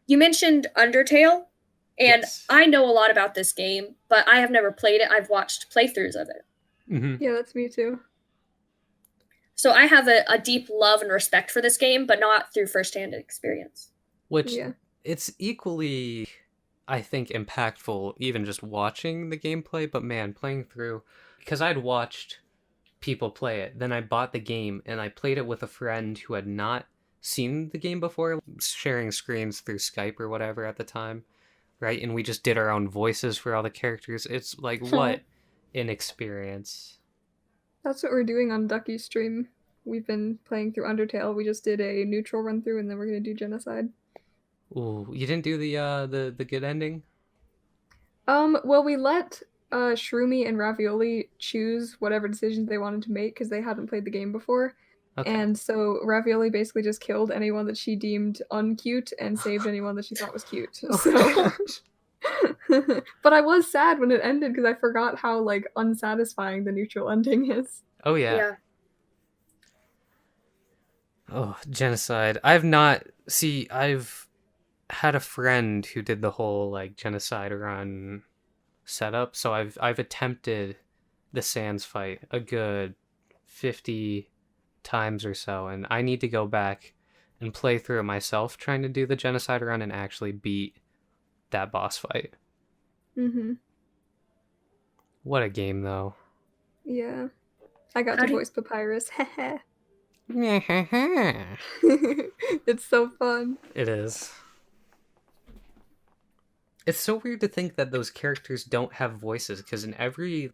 You mentioned Undertale, and Yes. I know a lot about this game, but I have never played it. I've watched playthroughs of it. Mm-hmm. Yeah, that's me too. So I have a deep love and respect for this game, but not through firsthand experience. Which Yeah. it's equally, I think, impactful even just watching the gameplay, but man, playing through, because I'd watched people play it, then I bought the game and I played it with a friend who had not seen the game before, sharing screens through Skype or whatever at the time, right? And we just did our own voices for all the characters. It's like, what an experience. That's what we're doing on Ducky's stream. We've been playing through Undertale. We just did a neutral run through, and then we're gonna do Genocide. Ooh, you didn't do the good ending? Well, we let Shroomy and Ravioli choose whatever decisions they wanted to make because they hadn't played the game before. Okay. And so Ravioli basically just killed anyone that she deemed uncute and saved anyone that she thought was cute. So. But I was sad when it ended because I forgot how like unsatisfying the neutral ending is. Oh yeah. Oh, Genocide. I've had a friend who did the whole like Genocide run setup, so I've attempted the Sans fight a good 50 times or so, and I need to go back and play through it myself trying to do the Genocide run and actually beat that boss fight. Mm-hmm. What a game though. Yeah. I got to voice Papyrus. It's so fun. It is. It's so weird to think that those characters don't have voices, because in every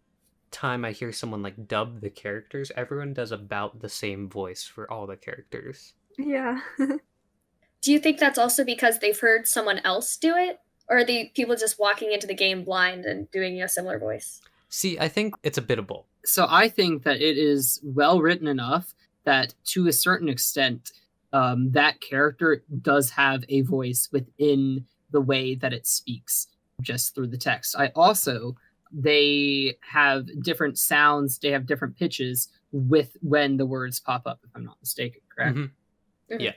time I hear someone like dub the characters, everyone does about the same voice for all the characters. Yeah. Do you think that's also because they've heard someone else do it? Or are the people just walking into the game blind and doing a similar voice? See, I think it's a bit of both. So I think that it is well written enough that to a certain extent, that character does have a voice within the way that it speaks just through the text. They have different sounds, they have different pitches with when the words pop up, if I'm not mistaken, correct? Mm-hmm. Yeah.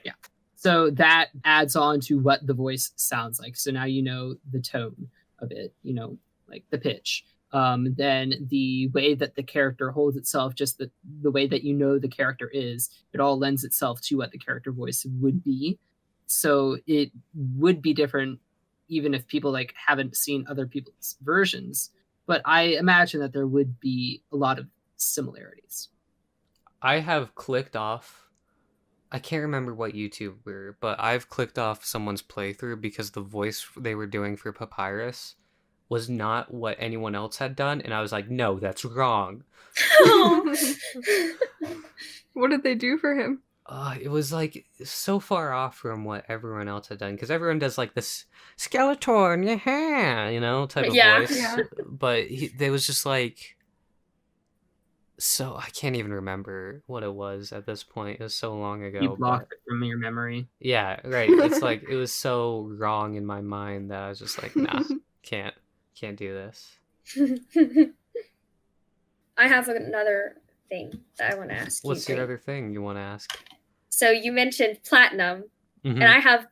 So that adds on to what the voice sounds like. So now you know the tone of it, like the pitch. Then the way that the character holds itself, just the way that the character is, it all lends itself to what the character voice would be. So it would be different even if people like haven't seen other people's versions. But I imagine that there would be a lot of similarities. I have clicked off, I can't remember what YouTuber, but I've clicked off someone's playthrough because the voice they were doing for Papyrus was not what anyone else had done, and I was like, no, that's wrong. What did they do for him? It was like so far off from what everyone else had done, because everyone does like this Skeletor, yeah, type of voice. Yeah. But they was just like, so I can't even remember what it was at this point. It was so long ago. You blocked it from your memory. Yeah, right. It's like it was so wrong in my mind that I was just like, nah, can't do this. I have another thing that I want to ask. What's you your other thing you want to ask? So you mentioned Platinum, Mm-hmm. and I have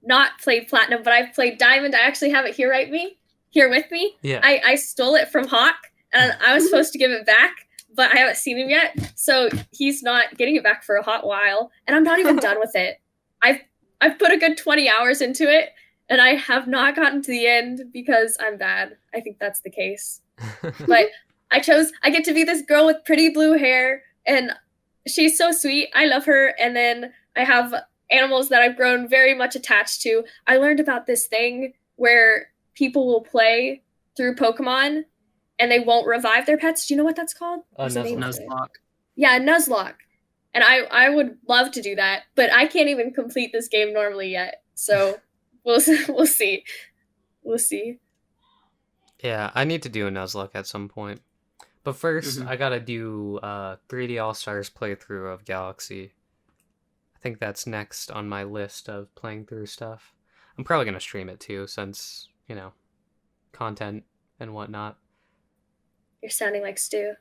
not played Platinum, but I've played Diamond. I actually have it here with me. Yeah. I stole it from Hawk, and I was supposed to give it back, but I haven't seen him yet, so he's not getting it back for a hot while, and I'm not even done with it. I've put a good 20 hours into it, and I have not gotten to the end because I'm bad. I think that's the case. But I get to be this girl with pretty blue hair, and she's so sweet. I love her. And then I have animals that I've grown very much attached to. I learned about this thing where people will play through Pokemon and they won't revive their pets. Do you know what that's called? Nuzlocke. Nuzlocke. Yeah, Nuzlocke. And I would love to do that, but I can't even complete this game normally yet. So we'll see. We'll see. Yeah, I need to do a Nuzlocke at some point. But first, I gotta do 3D All-Stars playthrough of Galaxy. I think that's next on my list of playing through stuff. I'm probably gonna stream it too, since, you know, content and whatnot. You're sounding like Stu.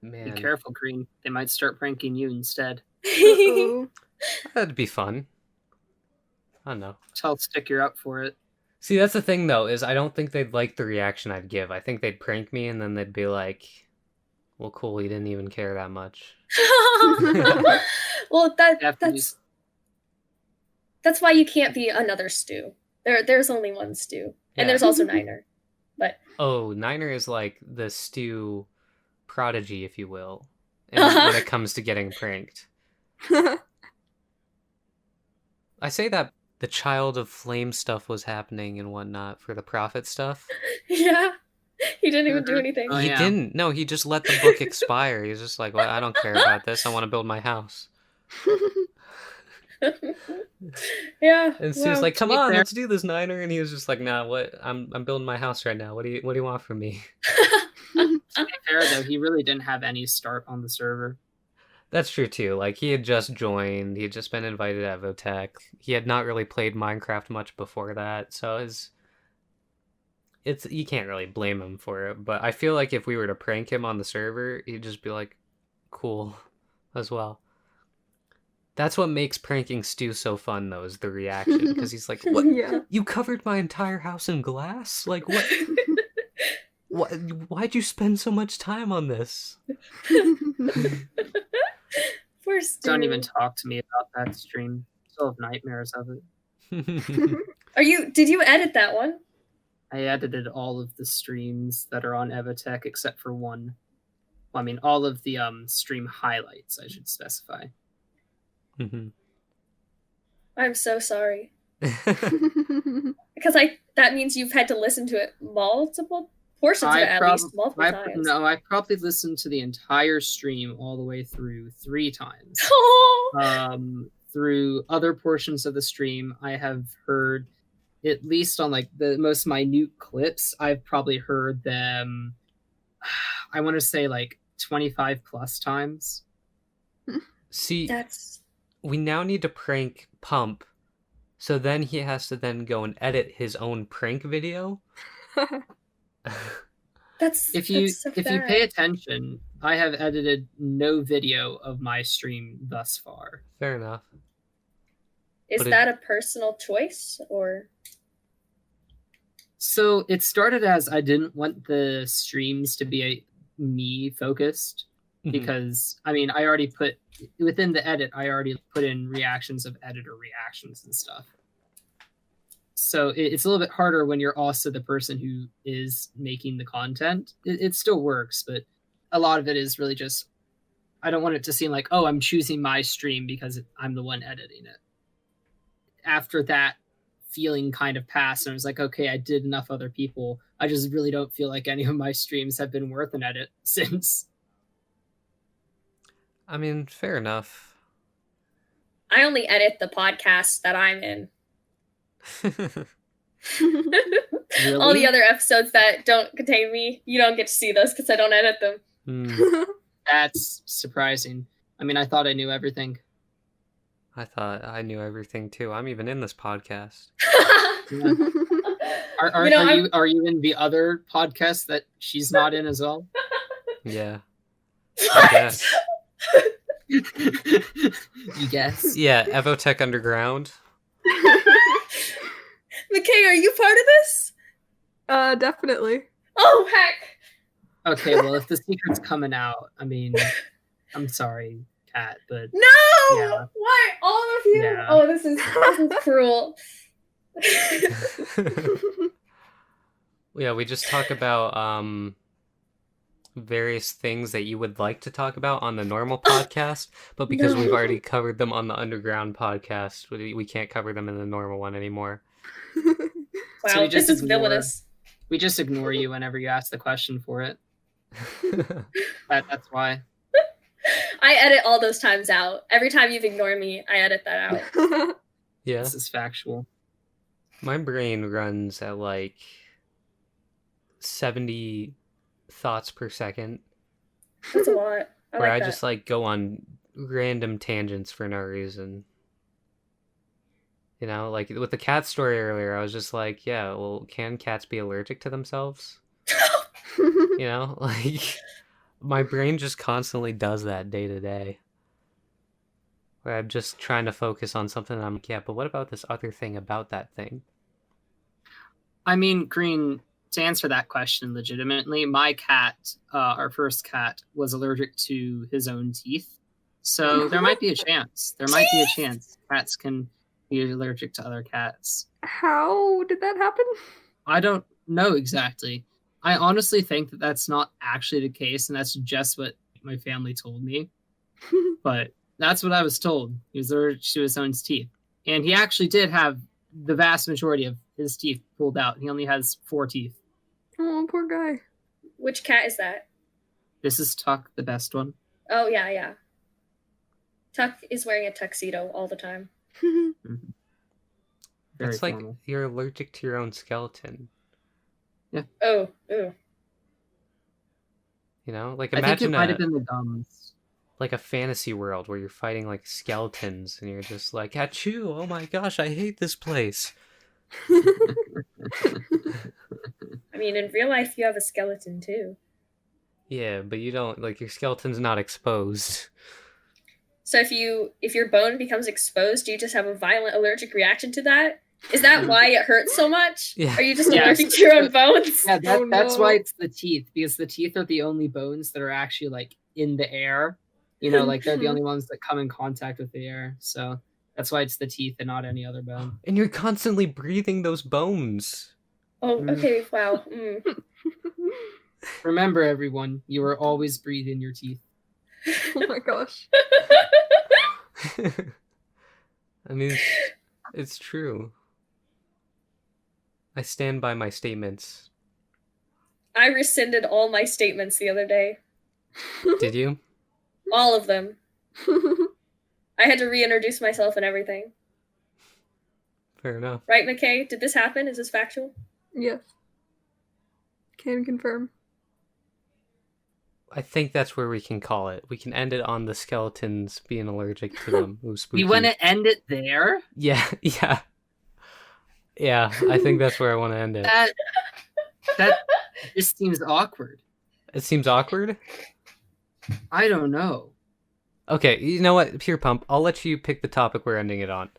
Man. Be careful, Green. They might start pranking you instead. That'd be fun. I don't know. Tell Stick you're up for it. See, that's the thing, though, is I don't think they'd like the reaction I'd give. I think they'd prank me, and then they'd be like, well, cool, he didn't even care that much. Well, that's why you can't be another Stu. There's only one Stu. And there's also Niner. But oh, Niner is like the Stu prodigy, if you will, when it comes to getting pranked. I say that the Child of Flame stuff was happening and whatnot for the Prophet stuff. Yeah. He didn't even do anything. He didn't. No, he just let the book expire. He was just like, well, I don't care about this. I want to build my house. Yeah. And Sue's like, come on, let's do this, Niner. And he was just like, nah, what? I'm building my house right now. What do you want from me? To be fair, though, he really didn't have any start on the server. That's true, too. Like, he had just joined. He had just been invited to EvoTech. He had not really played Minecraft much before that. So you can't really blame him for it. But I feel like if we were to prank him on the server, he'd just be like, cool, as well. That's what makes pranking Stu so fun, though, is the reaction. Because he's like, what? Yeah. You covered my entire house in glass? Like, what? Why'd you spend so much time on this? Poor Stu. Don't even talk to me about that stream. I still have nightmares of it. Did you edit that one? I edited all of the streams that are on EvoTech except for one. Well, I mean, all of the stream highlights, I should specify. Mm-hmm. I'm so sorry. Because that means you've had to listen to it multiple portions of it at least multiple times. No, I probably listened to the entire stream all the way through 3 times. Through other portions of the stream, I have heard, at least on like the most minute clips, I've probably heard them, I want to say like 25 plus times. See, we now need to prank Pump, so then he has to then go and edit his own prank video. If you pay attention, I have edited no video of my stream thus far. Fair enough. Is that a personal choice, or? So it started as I didn't want the streams to be me focused, because I mean, I already put within the edit, I already put in reactions of editor reactions and stuff. So it's a little bit harder when you're also the person who is making the content. It still works, but a lot of it is really just, I don't want it to seem like, oh, I'm choosing my stream because I'm the one editing it. After that feeling kind of passed, and I was like, okay, I did enough other people. I just really don't feel like any of my streams have been worth an edit since. I mean, fair enough. I only edit the podcast that I'm in. Really? All the other episodes that don't contain me, you don't get to see those because I don't edit them. That's surprising. I mean, I thought I knew everything. I thought I knew everything too. I'm even in this podcast. Yeah. Are you in the other podcast that she's not in as well? Yeah. I guess. You guess? Yeah, EvoTech Underground. McKay, are you part of this? Definitely. Oh, heck. Okay, well, if the secret's coming out, I mean, I'm sorry, Kat, but... No! Yeah. Why? All of you? Yeah. Oh, this is cruel. Yeah, we just talk about various things that you would like to talk about on the normal podcast, but because we've already covered them on the Underground podcast, we can't cover them in the normal one anymore. Wow, so this is villainous. We just ignore you whenever you ask the question for it. That's why. I edit all those times out. Every time you've ignored me, I edit that out. Yeah. This is factual. My brain runs at like 70 thoughts per second. That's a lot. Where I just like go on random tangents for no reason. You know, like with the cat story earlier, I was just like, yeah, well, can cats be allergic to themselves? You know, like my brain just constantly does that day to day. Where I'm just trying to focus on something and I'm like, yeah, but what about this other thing about that thing? I mean, Green, to answer that question legitimately, my cat, our first cat, was allergic to his own teeth. So there might be a chance. There might be a chance cats can be allergic to other cats. How did that happen? I don't know exactly. I honestly think that that's not actually the case, and that's just what my family told me. But that's what I was told. He was allergic to his own teeth. And he actually did have the vast majority of his teeth pulled out. He only has 4 teeth. Oh, poor guy. Which cat is that? This is Tuck, the best one. Oh, yeah. Tuck is wearing a tuxedo all the time. Mm-hmm. It's like you're allergic to your own skeleton. Yeah. Oh. You know, like I think it might have been the gums. Like a fantasy world where you're fighting like skeletons and you're just like, achoo, oh my gosh, I hate this place. I mean, in real life, you have a skeleton too. Yeah, but you don't, like, your skeleton's not exposed. So if your bone becomes exposed, do you just have a violent allergic reaction to that? Is that why it hurts so much? Yeah. Are you just allergic to your own bones? Yeah, that's why it's the teeth, because the teeth are the only bones that are actually like in the air. You know, like they're the only ones that come in contact with the air. So that's why it's the teeth and not any other bone. And you're constantly breathing those bones. Oh, okay, wow. Remember, everyone, you are always breathing your teeth. Oh my gosh. I mean, it's true. I stand by my statements. I rescinded all my statements the other day. Did you? All of them. I had to reintroduce myself and everything. Fair enough. Right, McKay? Did this happen? Is this factual? Yes. Can confirm. I think that's where we can call it. We can end it on the skeletons being allergic to them. Ooh, spooky. You want to end it there? Yeah. Yeah, I think that's where I want to end it. That just seems awkward. It seems awkward? I don't know. Okay, you know what? Pure Pump, I'll let you pick the topic we're ending it on.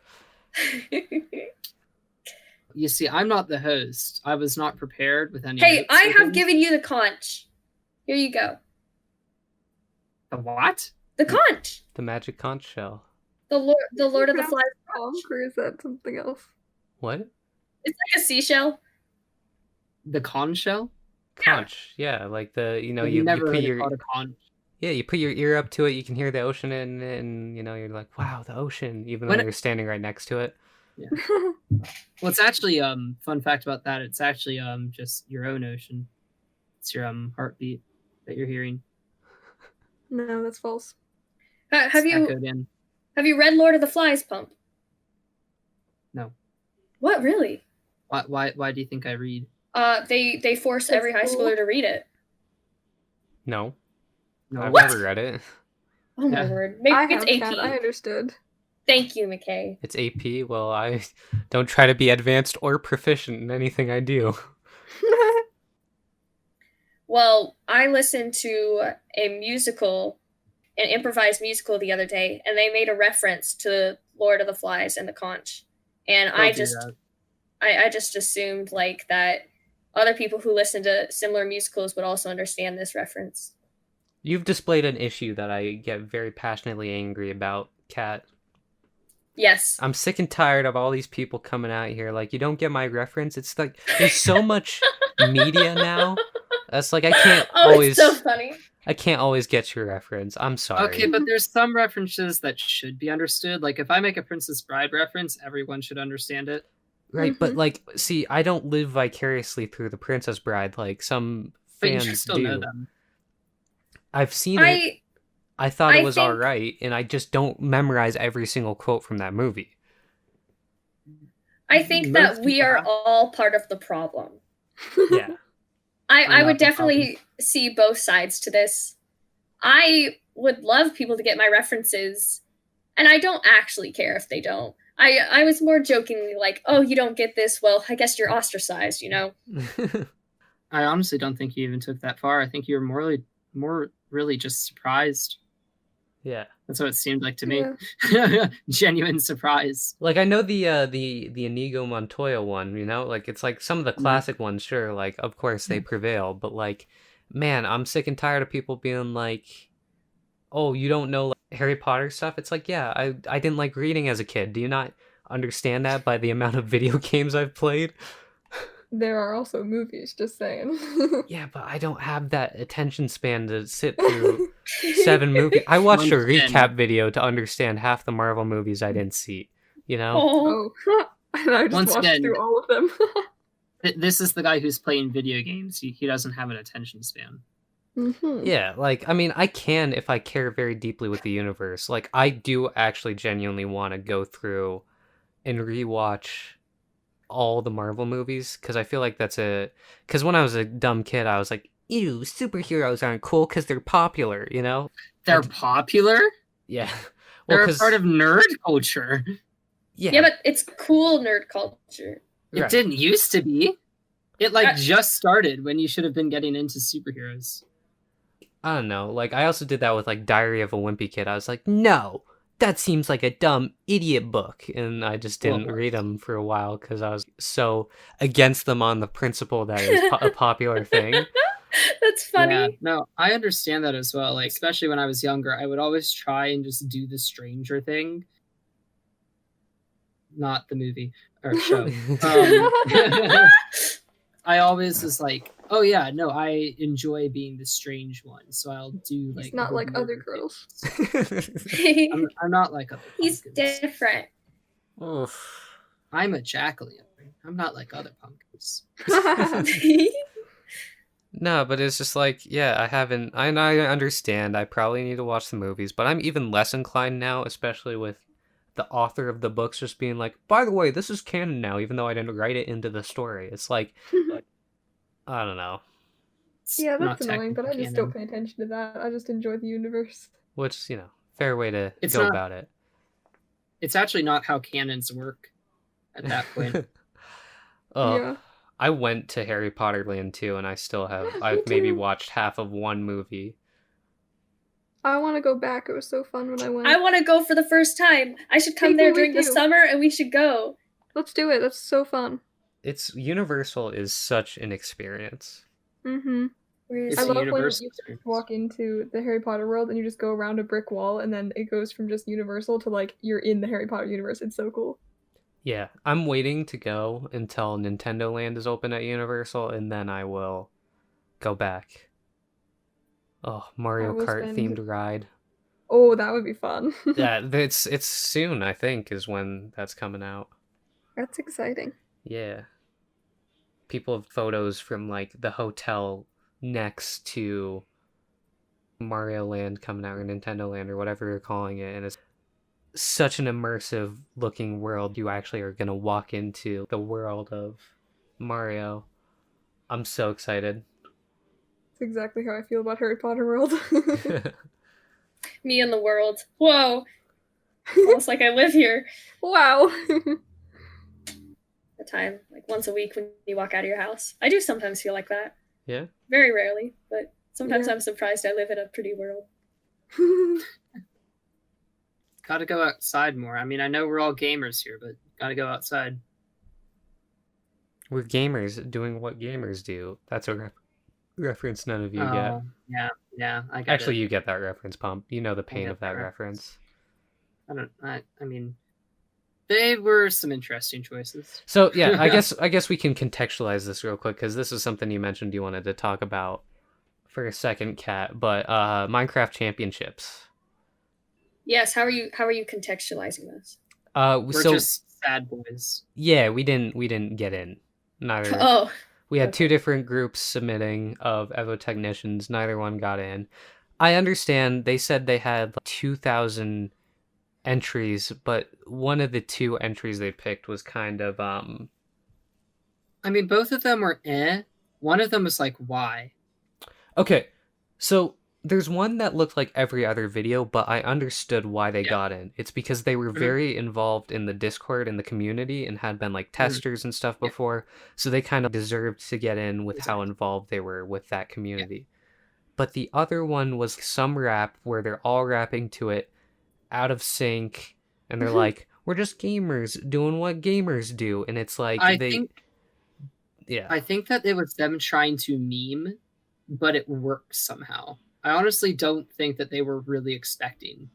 You see, I'm not the host. I was not prepared with any. Hey, I have given you the conch. Here you go. The what? The conch. The magic conch shell. The Lord of the Flies. Conch, or is that something else? What? It's like a seashell. The conch shell? Conch, yeah, like the, you know, I've you never put heard your it called a conch. Yeah, you put your ear up to it, you can hear the ocean and you know, you're like, wow, the ocean, even though you're standing right next to it. Yeah. Well, it's actually fun fact about that, it's actually just your own ocean. It's your heartbeat that you're hearing. No, that's false. Have you read Lord of the Flies, Pump? No. What, really? Why do you think I read? They force every high schooler to read it. No. No. I've What? never read it. Oh my word. Maybe it's AP. I understood. Thank you, McKay. It's AP. Well, I don't try to be advanced or proficient in anything I do. Well, I listened to an improvised musical the other day, and they made a reference to Lord of the Flies and the conch. And I just assumed like that other people who listen to similar musicals would also understand this reference. You've displayed an issue that I get very passionately angry about, Kat. Yes. I'm sick and tired of all these people coming out here like, you don't get my reference. It's like, there's so much media now. That's like, I can't always... It's so funny. I can't always get your reference. I'm sorry. Okay, but there's some references that should be understood. Like, if I make a Princess Bride reference, everyone should understand it. Right, but like, see, I don't live vicariously through the Princess Bride like some But fans you should still do. know them. I've seen it. I thought it I was think- all right, and I just don't memorize every single quote from that movie. I think that we are all part of the problem. Yeah. I would definitely see both sides to this. I would love people to get my references, and I don't actually care if they don't. I was more jokingly like, oh, you don't get this? Well, I guess you're ostracized, you know? I honestly don't think you even took that far. I think you were more really just surprised. Yeah. That's what it seemed like to me. Yeah. Genuine surprise. Like, I know the Inigo Montoya one, you know? Like, it's like some of the classic ones, sure, like, of course they prevail, but like, man, I'm sick and tired of people being like, oh, you don't know like, Harry Potter stuff? It's like, yeah, I didn't like reading as a kid. Do you not understand that by the amount of video games I've played? There are also movies, just saying. Yeah, but I don't have that attention span to sit through 7 movies. I watched a recap video to understand half the Marvel movies I didn't see, you know? Oh. And I just watched through all of them. This is the guy who's playing video games. He doesn't have an attention span. Mm-hmm. Yeah, like, I mean, I can if I care very deeply with the universe. Like, I do actually genuinely want to go through and rewatch all the Marvel movies, because I feel like because when I was a dumb kid, I was like, ew, superheroes aren't cool because they're popular, you know? They're popular? Yeah. They're a part of nerd culture. Yeah, but it's cool nerd culture. It didn't used to be. It just started when you should have been getting into superheroes. I don't know. Like, I also did that with like Diary of a Wimpy Kid. I was like, no, that seems like a dumb idiot book, and I just didn't read them for a while because I was so against them on the principle that it was a popular thing. That's funny. Yeah, no, I understand that as well. Like, especially when I was younger, I would always try and just do the Stranger Thing. Not the movie or show. I always was like, oh yeah, no, I enjoy being the strange one, so I'll do like. He's not like other girls. I'm not like other. He's different. Oof. I'm a jack-o'-lantern. I'm not like other pumpkins. No, but it's just like, yeah, I understand. I probably need to watch the movies, but I'm even less inclined now, especially with the author of the books just being like, by the way, this is canon now, even though I didn't write it into the story. It's like, I don't know. Yeah, that's annoying, but I just don't pay attention to that. I just enjoy the universe. Which, you know, fair way to go about it. It's actually not how canons work at that point. Yeah. I went to Harry Potter Land too, and I've maybe watched half of one movie. I want to go back. It was so fun when I went. I want to go for the first time. I should come there during the summer, and we should go. Let's do it. That's so fun. Universal is such an experience. Mm-hmm. I love when you walk into the Harry Potter world and you just go around a brick wall, and then it goes from just Universal to like you're in the Harry Potter universe. It's so cool. Yeah, I'm waiting to go until Nintendo Land is open at Universal, and then I will go back. Oh, Mario Kart themed ride. Oh, that would be fun. Yeah, it's soon, I think, is when that's coming out. That's exciting. Yeah. People have photos from like the hotel next to Mario Land coming out, or Nintendo Land, or whatever you're calling it, and it's such an immersive looking world. You actually are gonna walk into the world of Mario. I'm so excited. That's exactly how I feel about Harry Potter World. Me and the world. Whoa. Almost like I live here. Wow. The time, like once a week when you walk out of your house. I do sometimes feel like that. Yeah? Very rarely, but sometimes I'm surprised I live in a pretty world. Gotta go outside more. I mean, I know we're all gamers here, but gotta go outside. We're gamers doing what gamers do. That's a reference none of you get. Yeah, I get Actually, it. you get that reference, Pump. You know the pain of that reference. I mean, they were some interesting choices. So yeah, I guess we can contextualize this real quick, because this is something you mentioned you wanted to talk about for a second, Kat. But Minecraft Championships. Yes, how are you contextualizing this? We're just sad boys. Yeah, we didn't get in. Neither. Oh. We had 2 different groups submitting of EvoTechnicians. Neither one got in. I understand they said they had 2,000 entries, but one of the 2 entries they picked was kind of I mean, both of them were eh. One of them was like, why? Okay, so there's one that looked like every other video, but I understood why they got in. It's because they were very involved in the Discord and the community and had been like testers and stuff before, so they kind of deserved to get in with how involved they were with that community. But the other one was some rap where they're all rapping to it out of sync, and they're like, we're just gamers doing what gamers do, and it's like I think that it was them trying to meme, but it worked somehow. I honestly don't think that they were really expecting.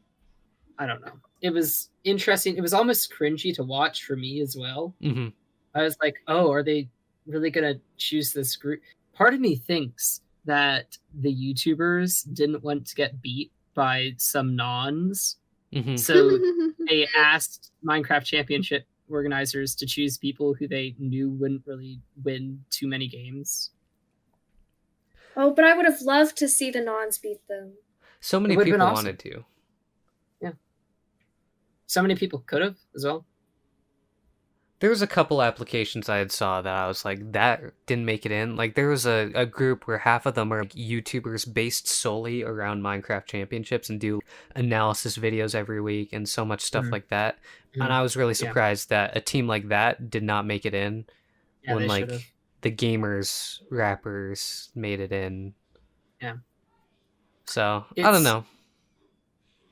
I don't know. It was interesting. It was almost cringy to watch for me as well. Mm-hmm. I was like, oh, are they really going to choose this group? Part of me thinks that the YouTubers didn't want to get beat by some nons. Mm-hmm. So they asked Minecraft Championship organizers to choose people who they knew wouldn't really win too many games. Oh, but I would have loved to see the nons beat them. So many people wanted to. Yeah. So many people could have as well. There was a couple applications I had saw that I was like, that didn't make it in. Like, there was a group where half of them are like YouTubers based solely around Minecraft Championships and do analysis videos every week and so much stuff like that. And I was really surprised that a team like that did not make it in when like should've. The gamers, rappers made it in. Yeah. So, I don't know.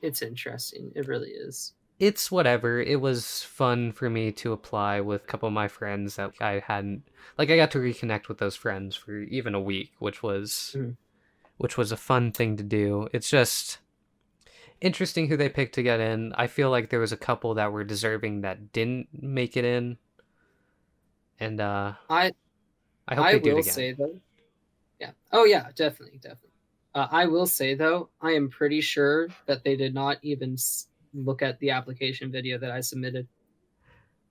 It's interesting. It really is. It's whatever. It was fun for me to apply with a couple of my friends that I hadn't... Like, I got to reconnect with those friends for even a week, which was a fun thing to do. It's just interesting who they picked to get in. I feel like there was a couple that were deserving that didn't make it in. And I hope they do it again. Say, though, yeah. Oh, yeah, definitely. I will say, though, I am pretty sure that they did not even look at the application video that I submitted.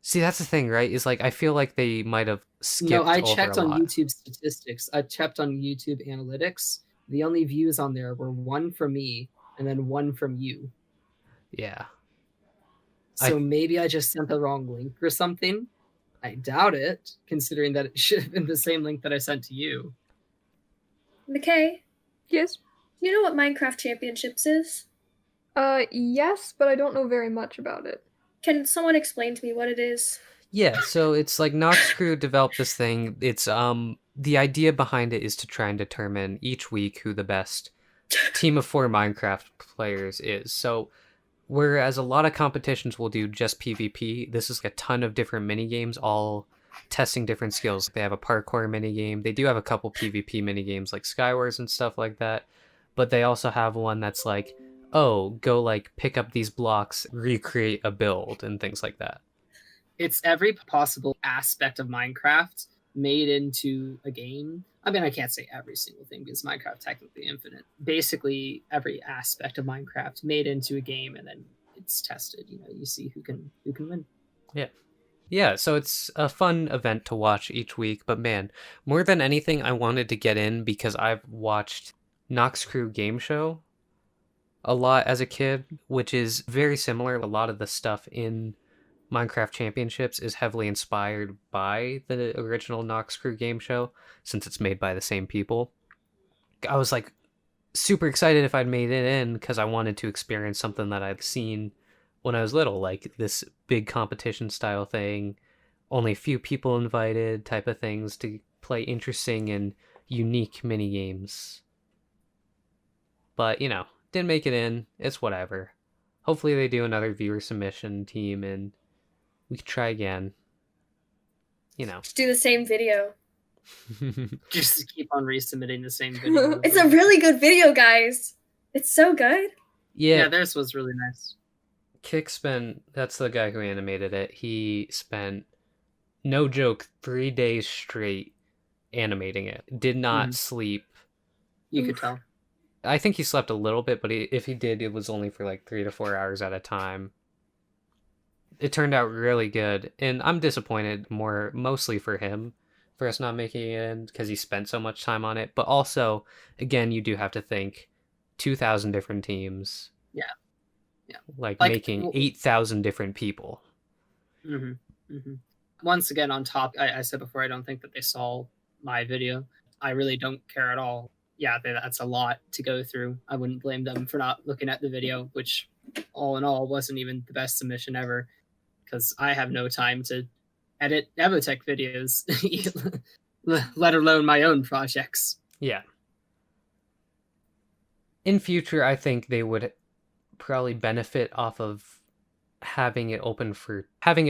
See, that's the thing, right? Is like, I feel like they might have skipped over a lot. No, I checked on YouTube statistics. I checked on YouTube analytics. The only views on there were 1 from me and then 1 from you. Yeah. So maybe I just sent the wrong link or something. I doubt it, considering that it should have been the same link that I sent to you. McKay? Yes? Do you know what Minecraft Championships is? Yes, but I don't know very much about it. Can someone explain to me what it is? Yeah, so it's like Nox Crew developed this thing. It's the idea behind it is to try and determine each week who the best team of 4 Minecraft players is. So whereas a lot of competitions will do just PvP, this is a ton of different mini games, all testing different skills. They have a parkour mini game. They do have a couple PvP mini games like Skywars and stuff like that, but they also have one that's like, oh, go like pick up these blocks, recreate a build and things like that. It's every possible aspect of Minecraft made into a game. I mean, I can't say every single thing because Minecraft technically infinite. Basically, every aspect of Minecraft made into a game, and then it's tested. You know, you see who can win. Yeah. So it's a fun event to watch each week. But man, more than anything, I wanted to get in because I've watched Nox Crew Game Show a lot as a kid, which is very similar. A lot of the stuff in Minecraft Championships is heavily inspired by the original Nox Crew Game Show, since it's made by the same people. I was like super excited if I'd made it in because I wanted to experience something that I'd seen when I was little, like this big competition style thing, only a few people invited type of things to play interesting and unique mini games. But, you know, didn't make it in. It's whatever. Hopefully they do another viewer submission team and we could try again. You know. Just do the same video. Just keep on resubmitting the same video. It's a really good video, guys. It's so good. Yeah, theirs was really nice. Kick spent, that's the guy who animated it. He spent, no joke, 3 days straight animating it. Did not sleep. You could tell. I think he slept a little bit, but if he did, it was only for like 3 to 4 hours at a time. It turned out really good, and I'm disappointed mostly for him for us not making it in because he spent so much time on it. But also, again, you do have to think 2,000 different teams. Yeah. Like Like, making 8,000 different people. Once again, on top, I said before, I don't think that they saw my video. I really don't care at all. Yeah, that's a lot to go through. I wouldn't blame them for not looking at the video, which all in all wasn't even the best submission ever, because I have no time to edit EvoTech videos, let alone my own projects. Yeah. In future, I think they would probably benefit off of having it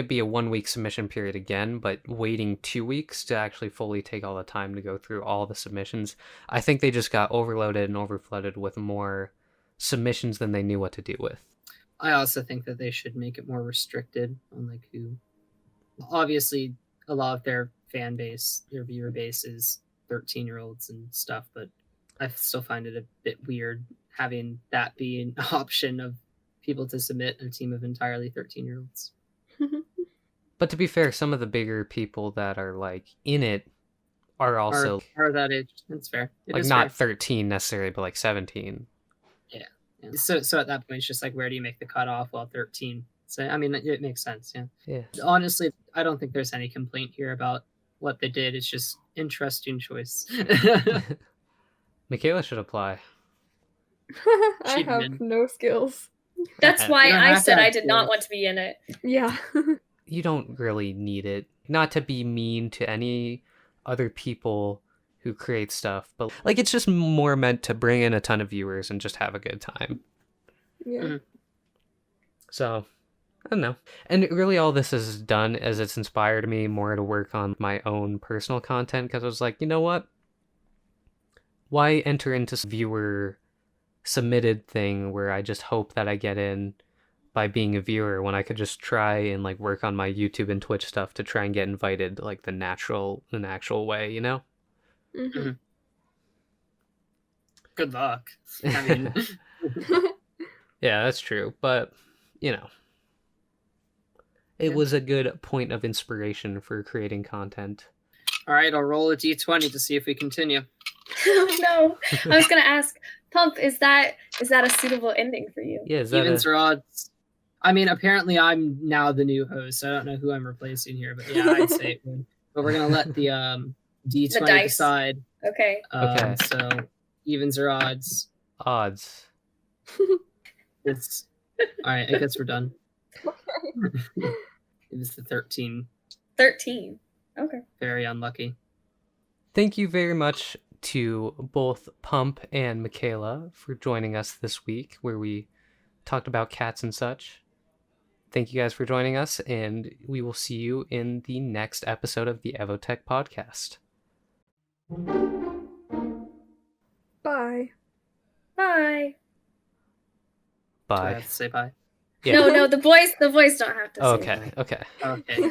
be a 1-week submission period again, but waiting 2 weeks to actually fully take all the time to go through all the submissions. I think they just got overloaded and overflooded with more submissions than they knew what to do with. I also think that they should make it more restricted on like who. Obviously, a lot of their fan base, their viewer base is 13-year-olds and stuff, but I still find it a bit weird having that be an option of people to submit a team of entirely 13-year-olds. But to be fair, some of the bigger people that are like in it are also are that age. That's fair. Like not fair. 13 necessarily, but like 17. Yeah. So at that point, it's just like, where do you make the cutoff? Well, 13. So I mean, it makes sense. Yeah. Honestly, I don't think there's any complaint here about what they did. It's just interesting choice. Miclaila should apply. I have no skills. That's why I said I did not want to be in it. Yeah. You don't really need it. Not to be mean to any other people who create stuff, but like it's just more meant to bring in a ton of viewers and just have a good time. Yeah. So, I don't know. And really all this has done is it's inspired me more to work on my own personal content, because I was like, you know what? Why enter into viewer submitted thing where I just hope that I get in by being a viewer, when I could just try and like work on my YouTube and Twitch stuff to try and get invited like an actual way, you know? Good luck. I mean, yeah, that's true. But, you know, it was a good point of inspiration for creating content. All right, I'll roll a d20 to see if we continue. Oh no! I was gonna ask, Pump, is that a suitable ending for you? Yeah, is that evens or odds? I mean, apparently I'm now the new host, so I don't know who I'm replacing here, but yeah, I'd say it would. But we're gonna let the d20 decide. Okay. Okay. So evens or odds? Odds. It's all right. I guess we're done. It was the 13. 13. Okay. Very unlucky. Thank you very much to both Pump and Miclaila for joining us this week, where we talked about cats and such. Thank you guys for joining us, and we will see you in the next episode of the EvoTech Podcast. Bye. Bye. Do I Bye. have to say bye? Yeah. No, the boys don't have to say Okay, bye. okay. Okay.